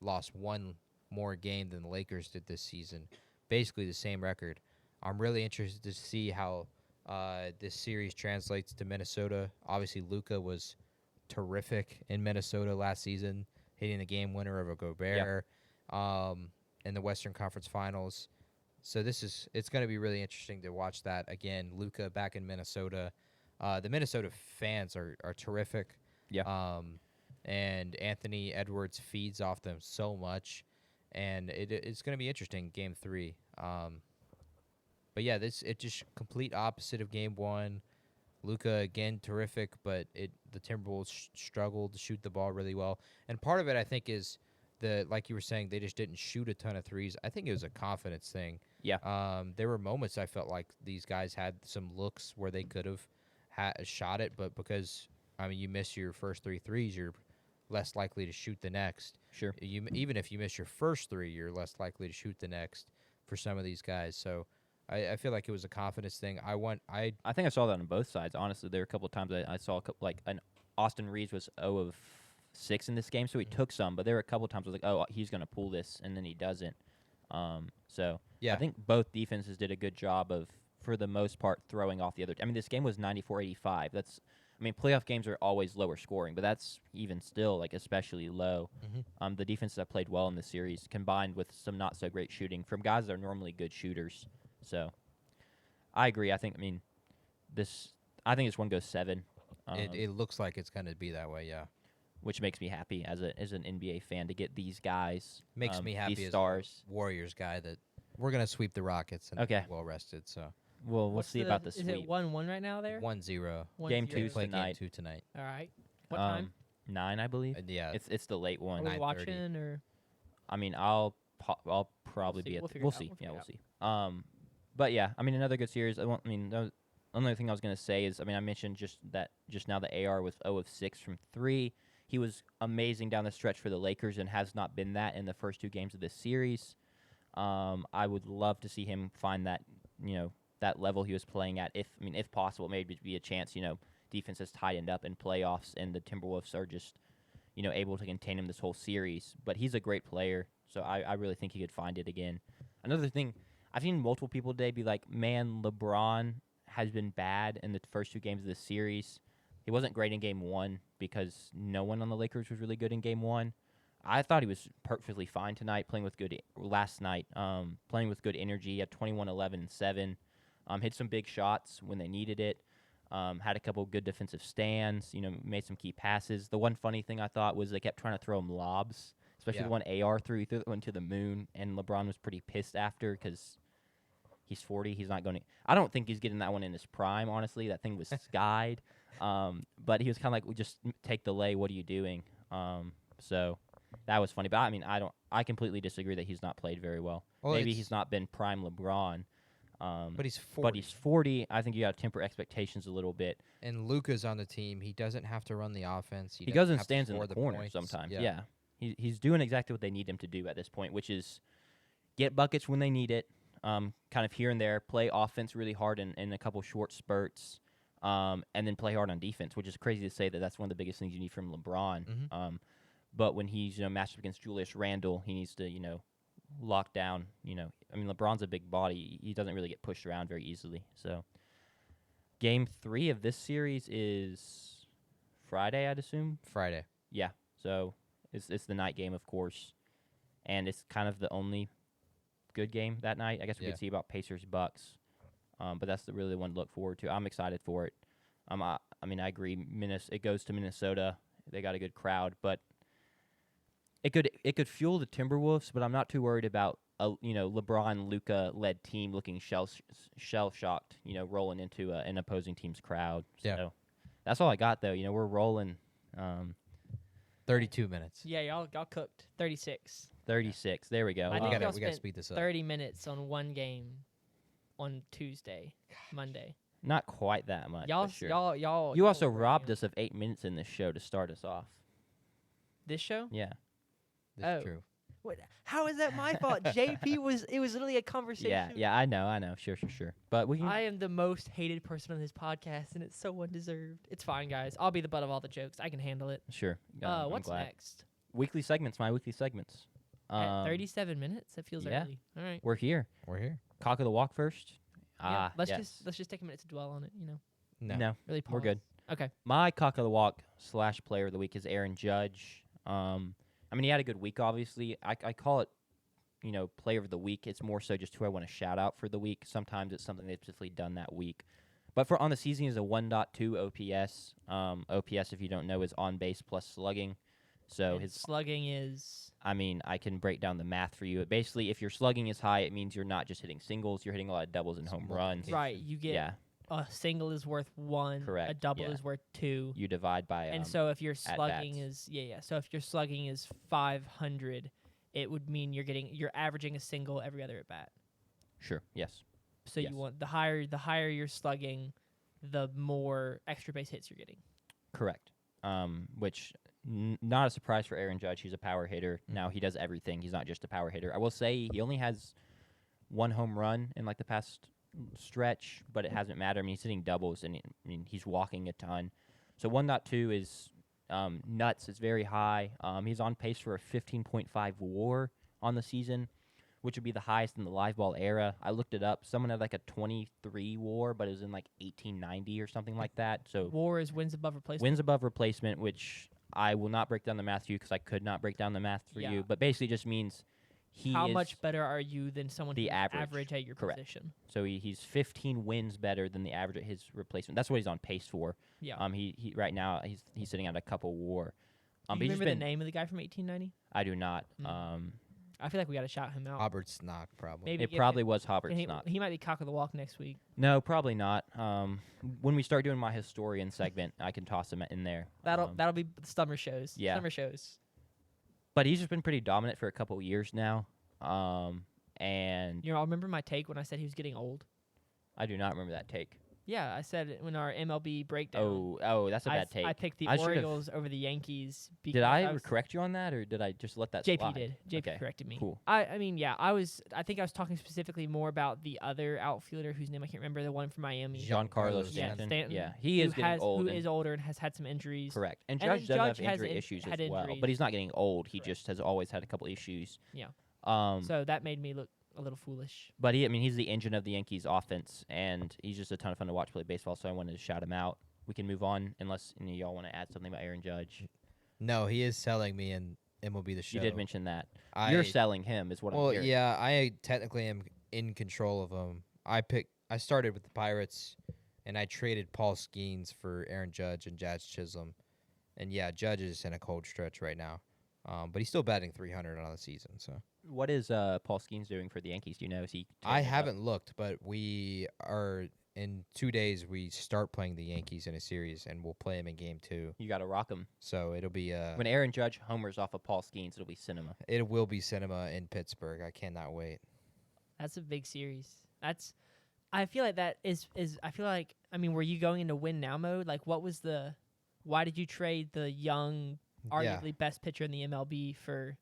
lost 1 more game than the Lakers did this season. Basically the same record. I'm really interested to see how this series translates to Minnesota. Obviously, Luka was terrific in Minnesota last season, hitting the game winner of a Gobert in the Western Conference Finals. So it's going to be really interesting to watch that again. Luka back in Minnesota. The Minnesota fans are terrific. Yeah. And Anthony Edwards feeds off them so much, and it's going to be interesting game 3. But yeah, it just complete opposite of game 1. Luka again terrific, but the Timberwolves struggled to shoot the ball really well, and part of it I think is like you were saying, they just didn't shoot a ton of threes. I think it was a confidence thing. Yeah. There were moments I felt like these guys had some looks where they could have shot it, but because you miss your first 3 threes, you're less likely to shoot the next. Sure. Even if you miss your first 3, you're less likely to shoot the next for some of these guys. So I feel like it was a confidence thing. I think I saw that on both sides. Honestly, there were a couple of times I saw an Austin Reeves was 0 of 6 in this game, so he took some. But there were a couple of times I was like, oh, he's going to pull this, and then he doesn't. So yeah, I think both defenses did a good job of, for the most part, throwing off the other. This game was 94-85. That's, playoff games are always lower scoring, but that's even still especially low. Mm-hmm. The defenses that played well in the series, combined with some not so great shooting from guys that are normally good shooters. So I agree. I think this one goes 7. It looks like it's going to be that way. Yeah, which makes me happy as an NBA fan to get these guys. Makes me happy these as stars. a Warriors guy that we're going to sweep the Rockets and Okay. be well rested. So We'll What's see about the Is sweep. it 1-1 right now there? 1-0. 1-0. Game 2 Play tonight. game 2 tonight. All right. What time? 9, I believe. Yeah, It's the late Are one. we 9:30. watching or? I'll probably be at. We'll figure We'll it out. see. We'll Yeah, figure we'll it see. But yeah, another good series. The only thing I was gonna say is, I mentioned just now that AR was 0 of 6 from 3. He was amazing down the stretch for the Lakers and has not been that in the first 2 games of this series. I would love to see him find that that level he was playing at. If possible, maybe be a chance. Defense has tightened up in playoffs, and the Timberwolves are just able to contain him this whole series. But he's a great player, so I really think he could find it again. Another thing, I've seen multiple people today be like, "Man, LeBron has been bad in the first 2 games of the series. He wasn't great in game 1 because no one on the Lakers was really good in game 1. I thought he was perfectly fine tonight, playing with good last night, playing with good energy. He had 21, 11, and 7. Hit some big shots when they needed it. Had a couple good defensive stands. Made some key passes. The one funny thing I thought was they kept trying to throw him lobs, especially Yeah. the one AR threw. He threw that one to the moon, and LeBron was pretty pissed after because he's 40. He's not going to. I don't think he's getting that one in his prime. Honestly, that thing was skied. But he was kind of like, "We just take the lay. What are you doing?" So that was funny. But I mean, I completely disagree that he's not played very well. Well, Maybe it's- he's not been prime LeBron. But he's 40. But he's 40. I think you got to temper expectations a little bit. And Luka's on the team. He doesn't have to run the offense. He doesn't goes and have to stands in score the corner points. sometimes. Yeah. He's doing exactly what they need him to do at this point, which is get buckets when they need it, kind of here and there, play offense really hard in a couple short spurts, and then play hard on defense, which is crazy to say that that's one of the biggest things you need from LeBron. Mhm. But when he's matched up against Julius Randle, he needs to lock down. I mean, LeBron's a big body. He doesn't really get pushed around very easily. So, Game 3 of this series is Friday, I'd assume. Friday. Yeah. So it's the night game, of course, and it's kind of the only good game that night. I guess we Yeah. could see about Pacers Bucks, but that's really the one to look forward to. I'm excited for it. I mean, I agree. It goes to Minnesota. They got a good crowd, but it could fuel the Timberwolves. But I'm not too worried about LeBron Luka led team looking shell shocked. Rolling into an opposing team's crowd. Yeah. So that's all I got though. We're rolling. 32 minutes. Yeah, y'all cooked 36. 36. There we go. I think we y'all gotta spent speed this up. 30 minutes on one game on Tuesday, Monday. Not quite that much. Y'all, but sure. y'all. You y'all also were robbed ready. us of 8 minutes in this show to start us off. This show? Yeah. That's Oh. true. What? How is that my fault? JP was. It was literally a conversation. Yeah. I know. Sure. But we can. I am the most hated person on this podcast, and it's so undeserved. It's fine, guys. I'll be the butt of all the jokes. I can handle it. Sure. I'm What's glad. next? Weekly segments. My weekly segments. At 37 minutes. That feels yeah. early. All right. We're here. We're here. Cock of the walk first. Yeah, let's yes. just take a minute to dwell on it. No. Really. Pause. We're good. Okay. My cock of the walk / player of the week is Aaron Judge. I mean, he had a good week. Obviously, I call it. Player of the week. It's more so just who I want to shout out for the week. Sometimes it's something they've specifically done that week. But on the season, is a 1.2 OPS. OPS, if you don't know, is on base plus slugging. So And his slugging is. I mean, I can break down the math for you. Basically, if your slugging is high, it means you're not just hitting singles. You're hitting a lot of doubles and It's home multiplication. runs. Right. You get Yeah, a single is worth 1. Correct, A double yeah. is worth 2. you divide by. And so if your slugging at-bats. is So if your slugging is 500, it would mean you're averaging a single every other at bat. Sure. Yes. So Yes. you want the higher you're slugging, the more extra base hits you're getting. Correct. Which not a surprise for Aaron Judge. He's a power hitter. Mhm. Now he does everything. He's not just a power hitter. I will say he only has 1 home run in like the past stretch, but it hasn't mattered. I mean, he's hitting doubles and he's walking a ton. So 1.2 is nuts. It's very high. He's on pace for a 15.5 WAR on the season, which would be the highest in the live ball era. I looked it up. Someone had like a 23 WAR, but it was in like 1890 or something like that. So WAR is wins above replacement. wins above replacement, which I will not break down the math for you because I could not break down the math for Yeah. you. But basically, just means How much better are you than someone the who's average. at your Correct. position? So he's 15 wins better than the average at his replacement. That's what he's on pace for. Yeah. He right now he's sitting at a couple WAR. Do But you he's just remember the been. name of the guy from 1890? I do not. Mm. I feel like we got to shout him out. Robert Snock, probably. Maybe It give probably him- was Hobart he, Snot. he might be cock of the walk next week. No, probably not. When we start doing my historian segment, I can toss him in there. That'll be the summer shows. yeah. Summer shows. But he's just been pretty dominant for a couple years now. And I remember my take when I said he was getting old. I do not remember that take. Yeah, I said it when our MLB breakdown. Oh, that's a bad take. I picked the I should've- Orioles over the Yankees. Because Did I was, correct you on that, or did I just let that JP slide? did. JP Okay, corrected me. cool. I mean, yeah, I think I was talking specifically more about the other outfielder whose name I can't remember, the one from Miami. Giancarlo Yeah, Stanton. Stanton, Yeah, he is who getting old. Who and- is older and has had some injuries. correct. And And then Judge does Judge have has injury issues had as well, injuries. but he's not getting old. He Correct. just has always had a couple issues. Yeah. So So that made me look a little foolish. But he's the engine of the Yankees offense, and he's just a ton of fun to watch play baseball. So I wanted to shout him out. We can move on unless any of y'all want to add something about Aaron Judge. No, he is selling me in MLB The Show. You did mention that. I, You're selling him, is what I'm well, hearing. yeah, I technically am in control of him. I started with the Pirates, and I traded Paul Skeens for Aaron Judge and Jazz Chisholm. And yeah, Judge is in a cold stretch right now. But he's still batting 300 on the season. So What is Paul Skeens doing for the Yankees? Do you know? Is he? I taking it up? haven't looked, but we are in 2 days. We start playing the Yankees in a series, and we'll play him in Game 2. You got to rock him. So it'll be When Aaron Judge homers off of Paul Skeens, it'll be cinema. it will be cinema in Pittsburgh. I cannot wait. That's a big series. I feel like that is I feel like, were you going into win now mode? Like, why did you trade the young, arguably best pitcher in the MLB for?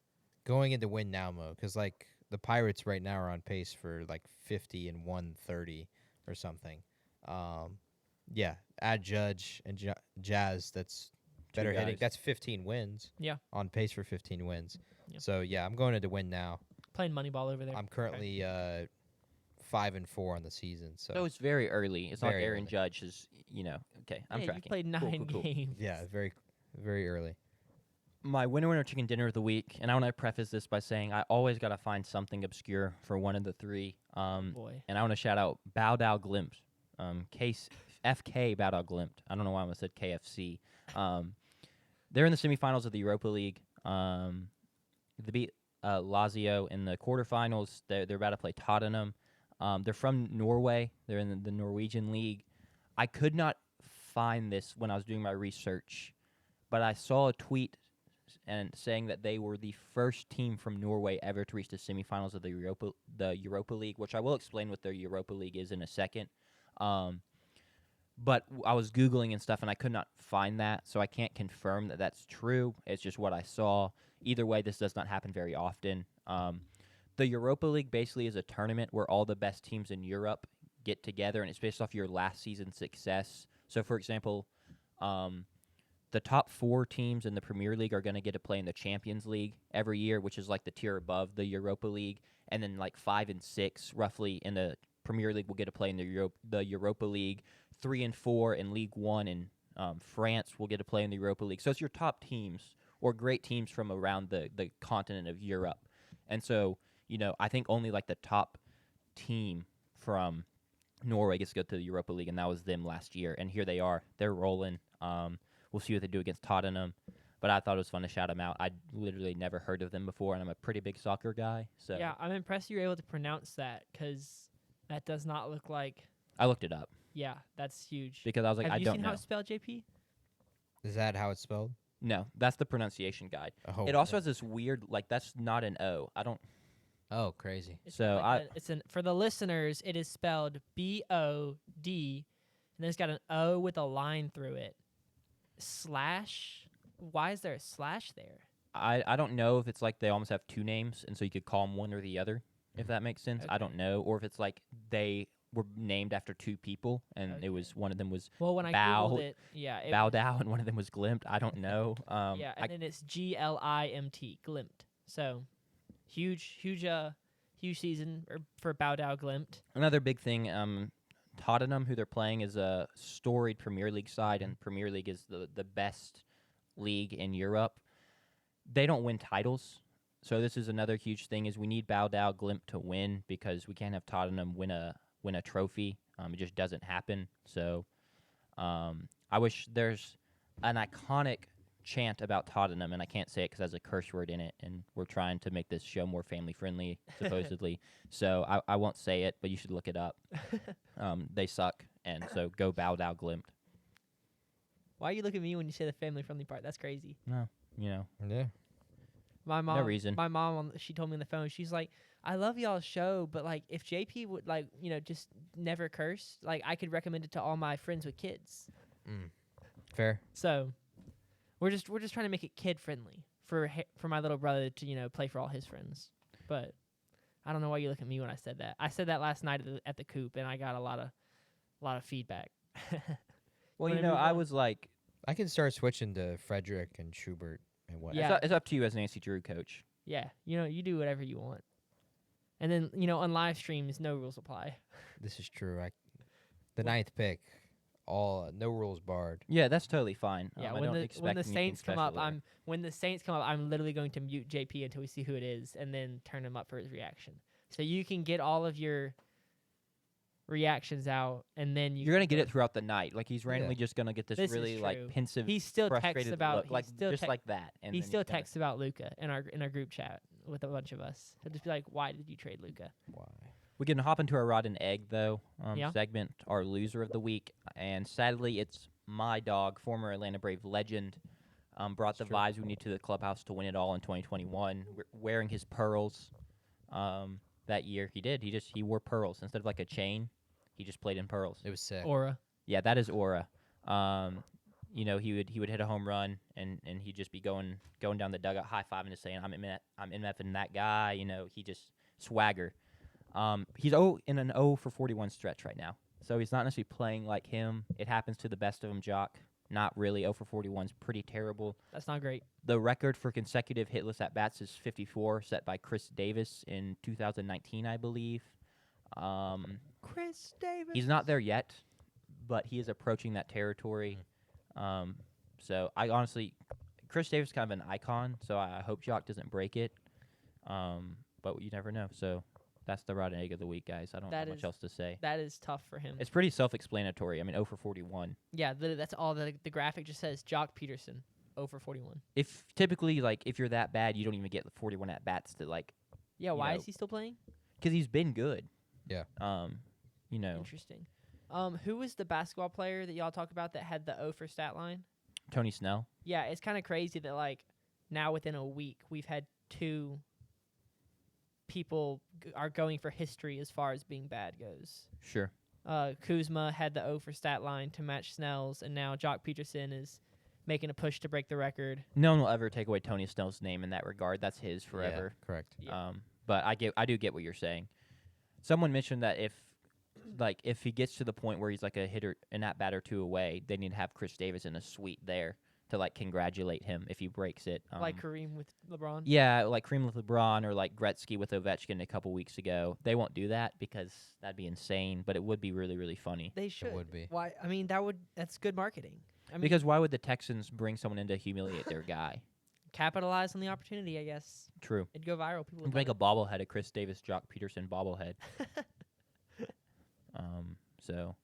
Going into win now mode, because like the Pirates right now are on pace for like 50 and 130 or something. Yeah, add Judge and Jazz. That's Two better hitting. guys. That's 15 wins. Yeah. On pace for 15 wins. Yeah. So yeah, I'm going into win now. Playing Moneyball over there. I'm currently 5-4 on the season. So, So it's very early. It's not like Very Aaron early. Judge is, okay, I'm yeah, tracking. you played Cool, 9 cool. games. yeah, very very early. My winner chicken dinner of the week, and I want to preface this by saying I always got to find something obscure for one of the three. Boy. And I want to shout out Bow Dow Glimt, FK Bow Dow Glimt. I don't know why I almost said KFC. They're in the semifinals of the Europa League. They beat Lazio in the quarterfinals. They're about to play Tottenham. They're from Norway. They're in the Norwegian league. I could not find this when I was doing my research, but I saw a tweet and saying that they were the first team from Norway ever to reach the semifinals of the Europa League, which I will explain what the Europa League is in a second. But I was Googling and stuff, and I could not find that, so I can't confirm that that's true. It's just what I saw. Either way, this does not happen very often. The Europa League basically is a tournament where all the best teams in Europe get together, and it's based off your last season's success. So, for example, the top 4 teams in the Premier League are going to get to play in the Champions League every year, which is like the tier above the Europa League, and then like 5 and 6 roughly in the Premier League will get to play in the Europa League. 3 and 4 in League One in France will get to play in the Europa League. So it's your top teams or great teams from around the continent of Europe. And so, I think only like the top team from Norway gets to go to the Europa League, and that was them last year. And here they are. They're rolling. We'll see what they do against Tottenham. But I thought it was fun to shout them out. I literally never heard of them before, and I'm a pretty big soccer guy. So Yeah, I'm impressed you were able to pronounce that, because that does not look like. I looked it up Yeah, that's huge. because I was like, Have I you don't seen know. how it's spelled, JP? Is that how it's spelled? No, that's the pronunciation guide. Oh, It also has this weird, like, that's not an O. I don't. oh, crazy. It's So like for the listeners, it is spelled BOD, and then it's got an O with a line through it. Slash. Why is there a slash there? I don't know if it's like they almost have 2 names, and so you could call them one or the other, if that makes sense. I Okay. don't know. Or if it's like they were named after 2 people, and Okay. it was one of them was Well, when I Bow- googled it, yeah, it Bow was- Dow, and one of them was Glimt. I don't know. yeah, and then it's GLIMT, Glimt. So huge season for Bow Dow Glimt. Another big thing, Tottenham, who they're playing, is a storied Premier League side, and Premier League is the best league in Europe. They don't win titles, so this is another huge thing. Is we need Bow Dow Glimt to win because we can't have Tottenham win a trophy. It just doesn't happen. So I wish there's an iconic chant about Tottenham, and I can't say it because it has a curse word in it, and we're trying to make this show more family friendly, supposedly. So I won't say it, but you should look it up. They suck, and so go Bow Dow Glimt. Why you look at me when you say the family friendly part? That's crazy. No, Yeah. My mom. reason. My mom. She told me on the phone. She's like, "I love y'all's show, but like, if JP would like, just never curse, like, I could recommend it to all my friends with kids." Fair. So, we're just trying to make it kid friendly for my little brother to play for all his friends. But I don't know why you look at me when I said that. I said that last night at the coop, and I got a lot of feedback. Well, Wanna move I on? was like, I can start switching to Frederick and Schubert and what. Yeah. it's up to you as Nancy Drew coach. Yeah, you do whatever you want. And then on live streams, no rules apply. This is true. The ninth pick, all no rules barred. Yeah, that's totally fine. Yeah, I don't expect when the anything Saints come up, special there. I'm literally going to mute JP until we see who it is, and then turn him up for his reaction. So you can get all of your reactions out, and then You're gonna get it throughout the night. Like he's randomly Yeah. just gonna get this This is really true. like pensive, He still texts frustrated about look, like still just like that. And he then still he's gonna- texts about Luca in our group chat with a bunch of us. He'll just be like, "Why did you trade Luca?" Why? We can hop into our rod and egg though Yeah. segment, our loser of the week, and sadly it's my dog, former Atlanta Brave legend, brought the It's true. vibes we need to the clubhouse to win it all in 2021. Wearing his pearls, that year he wore pearls instead of like a chain. He just played in pearls. It was sick. Aura. Yeah, that is aura. He would hit a home run and he'd just be going down the dugout, high fiving and saying, I'm MFing that guy. He just swagger. He's in an 0 for 41 stretch right now, so he's not necessarily playing like him. It happens to the best of them, Jock. Not really. 0 for 41 is pretty terrible. That's not great. The record for consecutive hitless at bats is 54, set by Chris Davis in 2019, I believe. Chris Davis. He's not there yet, but he is approaching that territory. So I honestly, Chris Davis is kind of an icon, so I hope Jock doesn't break it. But you never know. So that's the rod and egg of the week, guys. I don't That have much is- else to say. That is tough for him. It's pretty self-explanatory. I mean, 0 for 41. Yeah, that's all. The graphic just says Jock Peterson, 0 for 41. If typically, like, if you're that bad, you don't even get the 41 at bats to like, Yeah, You why know, is he still playing? because he's been good. Yeah. Interesting. Who was the basketball player that y'all talk about that had the 0 for stat line? Tony Snell. Yeah, it's kind of crazy that like now within a week we've had 2 people are going for history as far as being bad goes. Sure. Kuzma had the 0 for stat line to match Snell's, and now Jock Peterson is making a push to break the record. No one will ever take away Tony Snell's name in that regard. That's his forever. Yeah, correct. Yeah. But I do get what you're saying. Someone mentioned that if he gets to the point where he's like a hitter, an at bat or 2 away, they need to have Chris Davis in a suite there to like congratulate him if he breaks it. Like Kareem with LeBron. Yeah, like Kareem with LeBron or like Gretzky with Ovechkin a couple weeks ago. They won't do that because that'd be insane, but it would be really, really funny. They should. would be. Why? I mean, that's good marketing. I mean, Because why would the Texans bring someone in to humiliate their guy? capitalize on the opportunity, I guess. True. It'd go viral. People would Make a love bobblehead, a Chris Davis, Jock Peterson bobblehead. So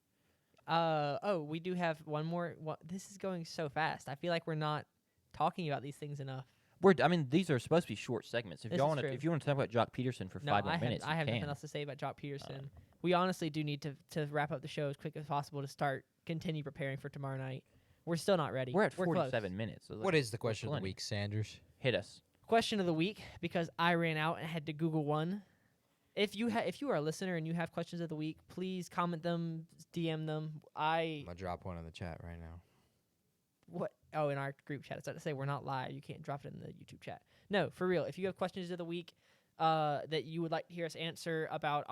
we do have one more. This is going so fast. I feel like we're not talking about these things enough. these are supposed to be short segments. If This y'all is want to, true. if you want to talk about Jock Peterson for No, 5 more minutes, I have you nothing can. else to say about Jock Peterson. We honestly do need to wrap up the show as quick as possible to continue preparing for tomorrow night. We're still not ready. We're at close. 47 minutes. So What is the question of the plenty. week, Sanders? Hit us. Question of the week, because I ran out and had to Google one. If you are a listener and you have questions of the week, please comment them, DM them. I'm gonna drop one in the chat right now. What? Oh, in our group chat. It's not to say we're not live. You can't drop it in the YouTube chat. No, for real. If you have questions of the week that you would like to hear us answer about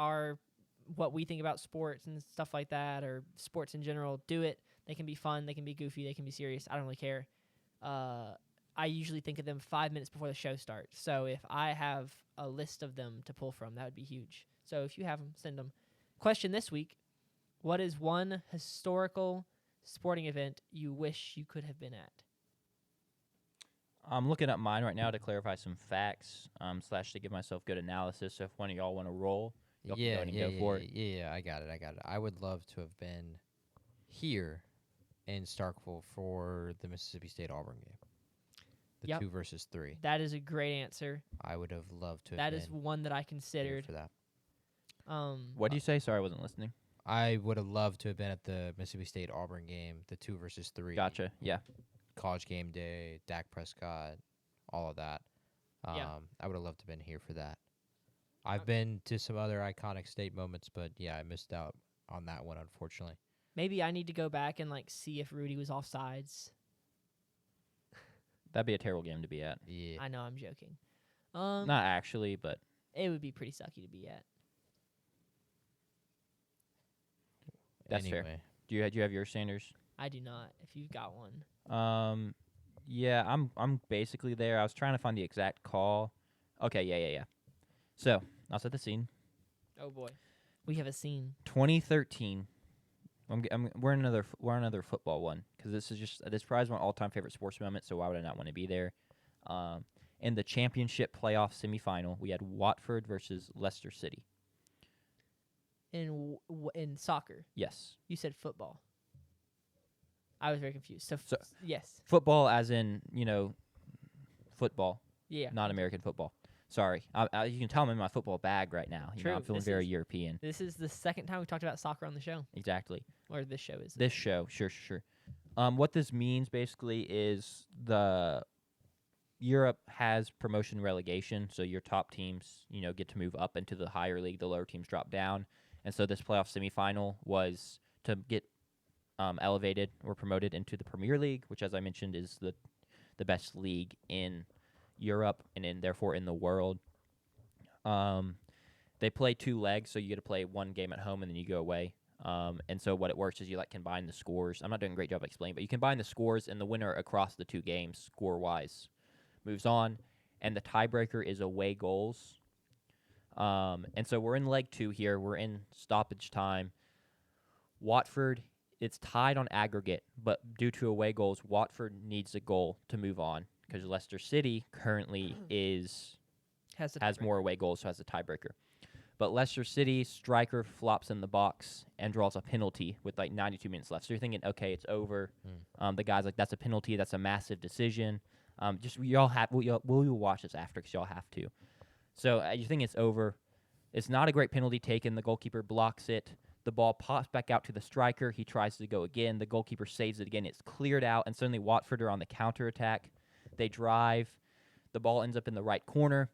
what we think about sports and stuff like that, or sports in general, do it. They can be fun. They can be goofy. They can be serious. I don't really care. I usually think of them 5 minutes before the show starts. So if I have a list of them to pull from, that would be huge. So if you have them, send them. Question this week: what is one historical sporting event you wish you could have been at? I'm looking up mine right now to clarify some facts, / to give myself good analysis. So if one of y'all want to roll, y'all can go ahead and go for it. Yeah, I got it. I would love to have been here in Starkville for the Mississippi State Auburn game. The Yep. 2 versus 3. That is a great answer. I would have loved to have That been is one that I here considered. for that. What do you say? Sorry, I wasn't listening. I would have loved to have been at the Mississippi State Auburn game, the 2 versus 3. Gotcha. Yeah. College game day, Dak Prescott, all of that. Yeah. I would have loved to have been here for that. I've been to some other iconic state moments, but yeah, I missed out on that one, unfortunately. Maybe I need to go back and see if Rudy was offsides. That'd be a terrible game to be at. Yeah. I know I'm joking. Not actually, but It would be pretty sucky to be at. That's fair. Anyway, do you have yours, Sanders? I do not. If you've got one. Yeah, I'm basically there. I was trying to find the exact call. Okay, yeah. So I'll set the scene. Oh boy, we have a scene. 2013. We're on another football one because this is probably my all-time favorite sports moment. So why would I not want to be there? In the championship playoff semifinal, we had Watford versus Leicester City. In soccer, Yes, you said football. I was very confused. So- yes, football, as in football, yeah. not American football. Sorry, you can tell I'm in my football bag right now. You know, I'm True, feeling this very is- European. This is the second time we talked about soccer on the show, Exactly. or this show is. This show, sure. What this means basically is the Europe has promotion relegation, so your top teams, get to move up into the higher league. The lower teams drop down, and so this playoff semifinal was to get elevated or promoted into the Premier League, which, as I mentioned, is the best league in Europe and therefore in the world. They play 2 legs, so you get to play one game at home and then you go away. And so what it works is you combine the scores. I'm not doing a great job explaining, but you combine the scores, and the winner across the 2 games score-wise moves on, and the tiebreaker is away goals. And so we're in leg 2 here. We're in stoppage time. Watford, it's tied on aggregate, but due to away goals, Watford needs a goal to move on because Leicester City currently has more away goals, so has a tiebreaker. But Leicester City striker flops in the box and draws a penalty with 92 minutes left. So you're thinking, okay, it's over. The guy's like, that's a penalty. That's a massive decision. We'll watch this after because y'all have to. So you think it's over. It's not a great penalty taken. The goalkeeper blocks it. The ball pops back out to the striker. He tries to go again. The goalkeeper saves it again. It's cleared out, and suddenly Watford are on the counterattack. They drive. The ball ends up in the right corner.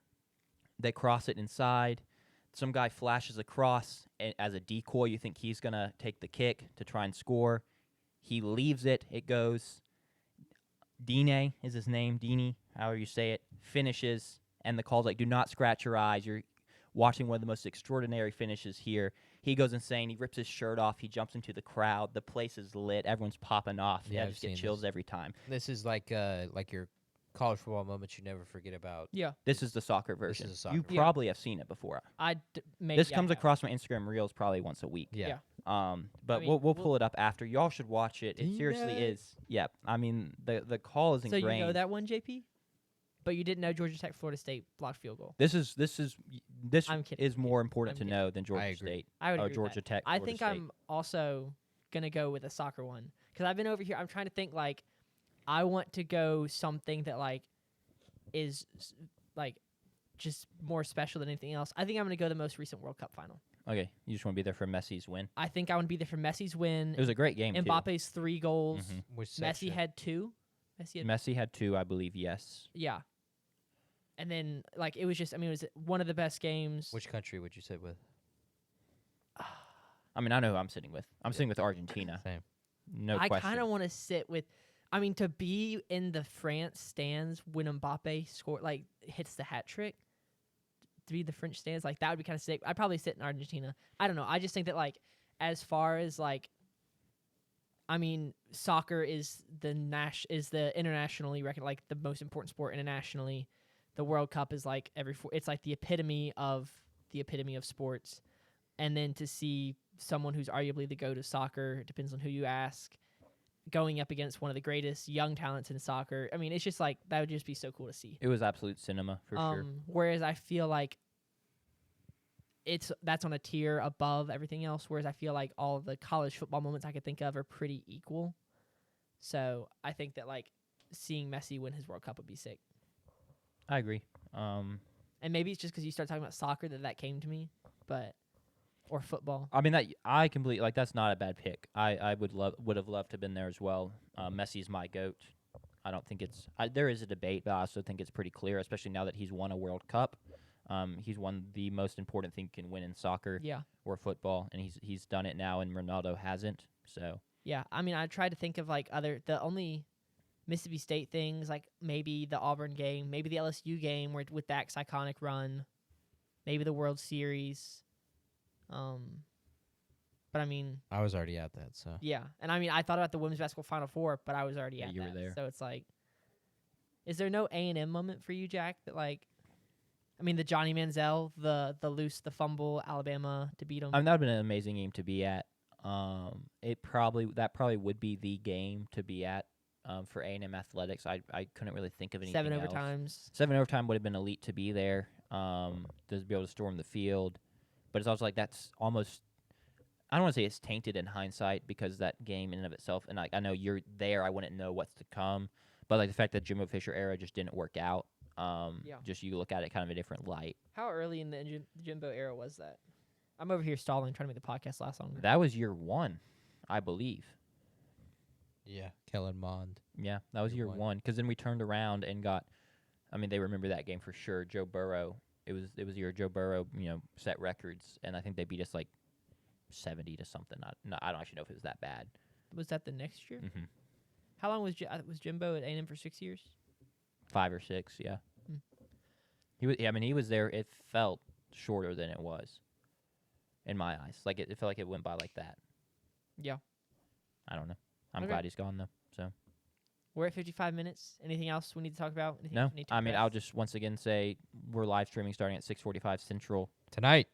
They cross it inside. Some guy flashes across as a decoy. You think he's going to take the kick to try and score. He leaves it. It goes. Dine is his name. Dini, however you say it, finishes. And the call's like, do not scratch your eyes. You're watching one of the most extraordinary finishes here. He goes insane. He rips his shirt off. He jumps into the crowd. The place is lit. Everyone's popping off. Yeah, I I've just get seen chills this. every time. This is like your college football moments you never forget about. Yeah, This is the soccer version. is a soccer You version. probably have seen it before. maybe This comes across my Instagram reels probably once a week. Yeah. Yeah. But I mean, we'll pull it up after. Y'all should watch it. It seriously Dang. is. Yeah. I mean, the call is So ingrained. you know that one, JP, but you didn't know Georgia Tech, Florida State blocked field goal. This I'm kidding. is more important I'm to kidding. know than Georgia agree. State I would or agree with Georgia that. Tech. I Florida think State. I'm also gonna go with a soccer one because I've been over here. I'm trying to think I want to go something that is just more special than anything else. I think I'm gonna go the most recent World Cup final. Okay, you just want to be there for Messi's win. I think I want to be there for Messi's win. It was a great game. Mbappe's 3 goals. Mhm. Which Messi section? had 2. Messi had 2, I believe. Yes. Yeah. And then it was just it was one of the best games. Which country would you sit with? I mean, I know who I'm sitting with. I'm sitting with Argentina. Same. No I question. kind of want to sit with. I mean, to be in the France stands when Mbappe hits the hat trick, to be the French stands that would be kind of sick. I'd probably sit in Argentina. I don't know. I just think that as far as I mean, soccer is the internationally recognized the most important sport internationally. The World Cup is it's the epitome of sports, and then to see someone who's arguably the GOAT of soccer, it depends on who you ask, going up against one of the greatest young talents in soccer. I mean, it's just that would just be so cool to see. It was absolute cinema for sure. Whereas I feel that's on a tier above everything else. Whereas I feel all of the college football moments I could think of are pretty equal. So I think that seeing Messi win his World Cup would be sick. I agree. And maybe it's just because you start talking about soccer that came to me, or football. I mean, that I completely that's not a bad pick. I would have loved to have been there as well. Messi's my GOAT. I don't think there is a debate, but I also think it's pretty clear, especially now that he's won a World Cup. He's won the most important thing you can win in soccer Yeah. or football, and he's done it now, and Ronaldo hasn't. So Yeah. I mean, I tried to think of the only Mississippi State things, maybe the Auburn game, maybe the LSU game with Dak's iconic run, maybe the World Series. But I mean, I was already at that, so yeah. And I mean, I thought about the women's basketball Final Four, but I was already Yeah, at you were that. there. So it's is there no A&M moment for you, Jack, that I mean, the Johnny Manziel, the the fumble, Alabama to beat them. I mean, that would have been an amazing game to be at. That probably would be the game to be at for A&M athletics. I couldn't really think of anything 7 else. overtimes. 7 overtime would have been elite to be there. To be able to storm the field, but it's also like that's almost. I don't want to say it's tainted in hindsight because that game in and of itself, and I know you're there. I wouldn't know what's to come, but like the fact that Jimbo Fisher era just didn't work out. Yeah. Just you look at it kind of a different light. How early in the Jimbo era was that? I'm over here stalling, trying to make the podcast last longer. That was year 1, I believe. Yeah, Kellen Mond. Yeah, that was year Year 1 because then we turned around and got. I mean, they remember that game for sure. Joe Burrow. It was the year Joe Burrow, set records, and I think they beat us like 70 to something. I don't actually know if it was that bad. Was that the next year? Mm-hmm. How long was was Jimbo at A&M for 6 years? 5 or 6, yeah. Hmm. He was. I mean, he was there. It felt shorter than it was, in my eyes. Like it felt like it went by like that. Yeah. I don't know. I'm Okay. glad he's gone though. So We're at 55 minutes. Anything else we need to talk about? Anything no. else we need to I mean, address? I'll just once again say we're live streaming starting at 6:45 Central Tonight.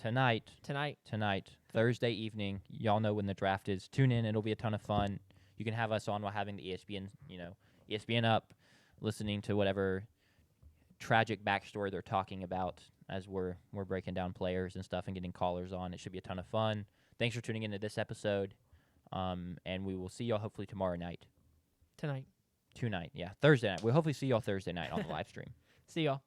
tonight. Tonight. Thursday evening. Y'all know when the draft is. Tune in. It'll be a ton of fun. You can have us on while having the ESPN up, listening to whatever tragic backstory they're talking about as we're breaking down players and stuff and getting callers on. It should be a ton of fun. Thanks for tuning into this episode. And we will see y'all hopefully tomorrow night. Tonight. Tonight, yeah. Thursday night. We'll hopefully see y'all Thursday night on the live stream. See y'all.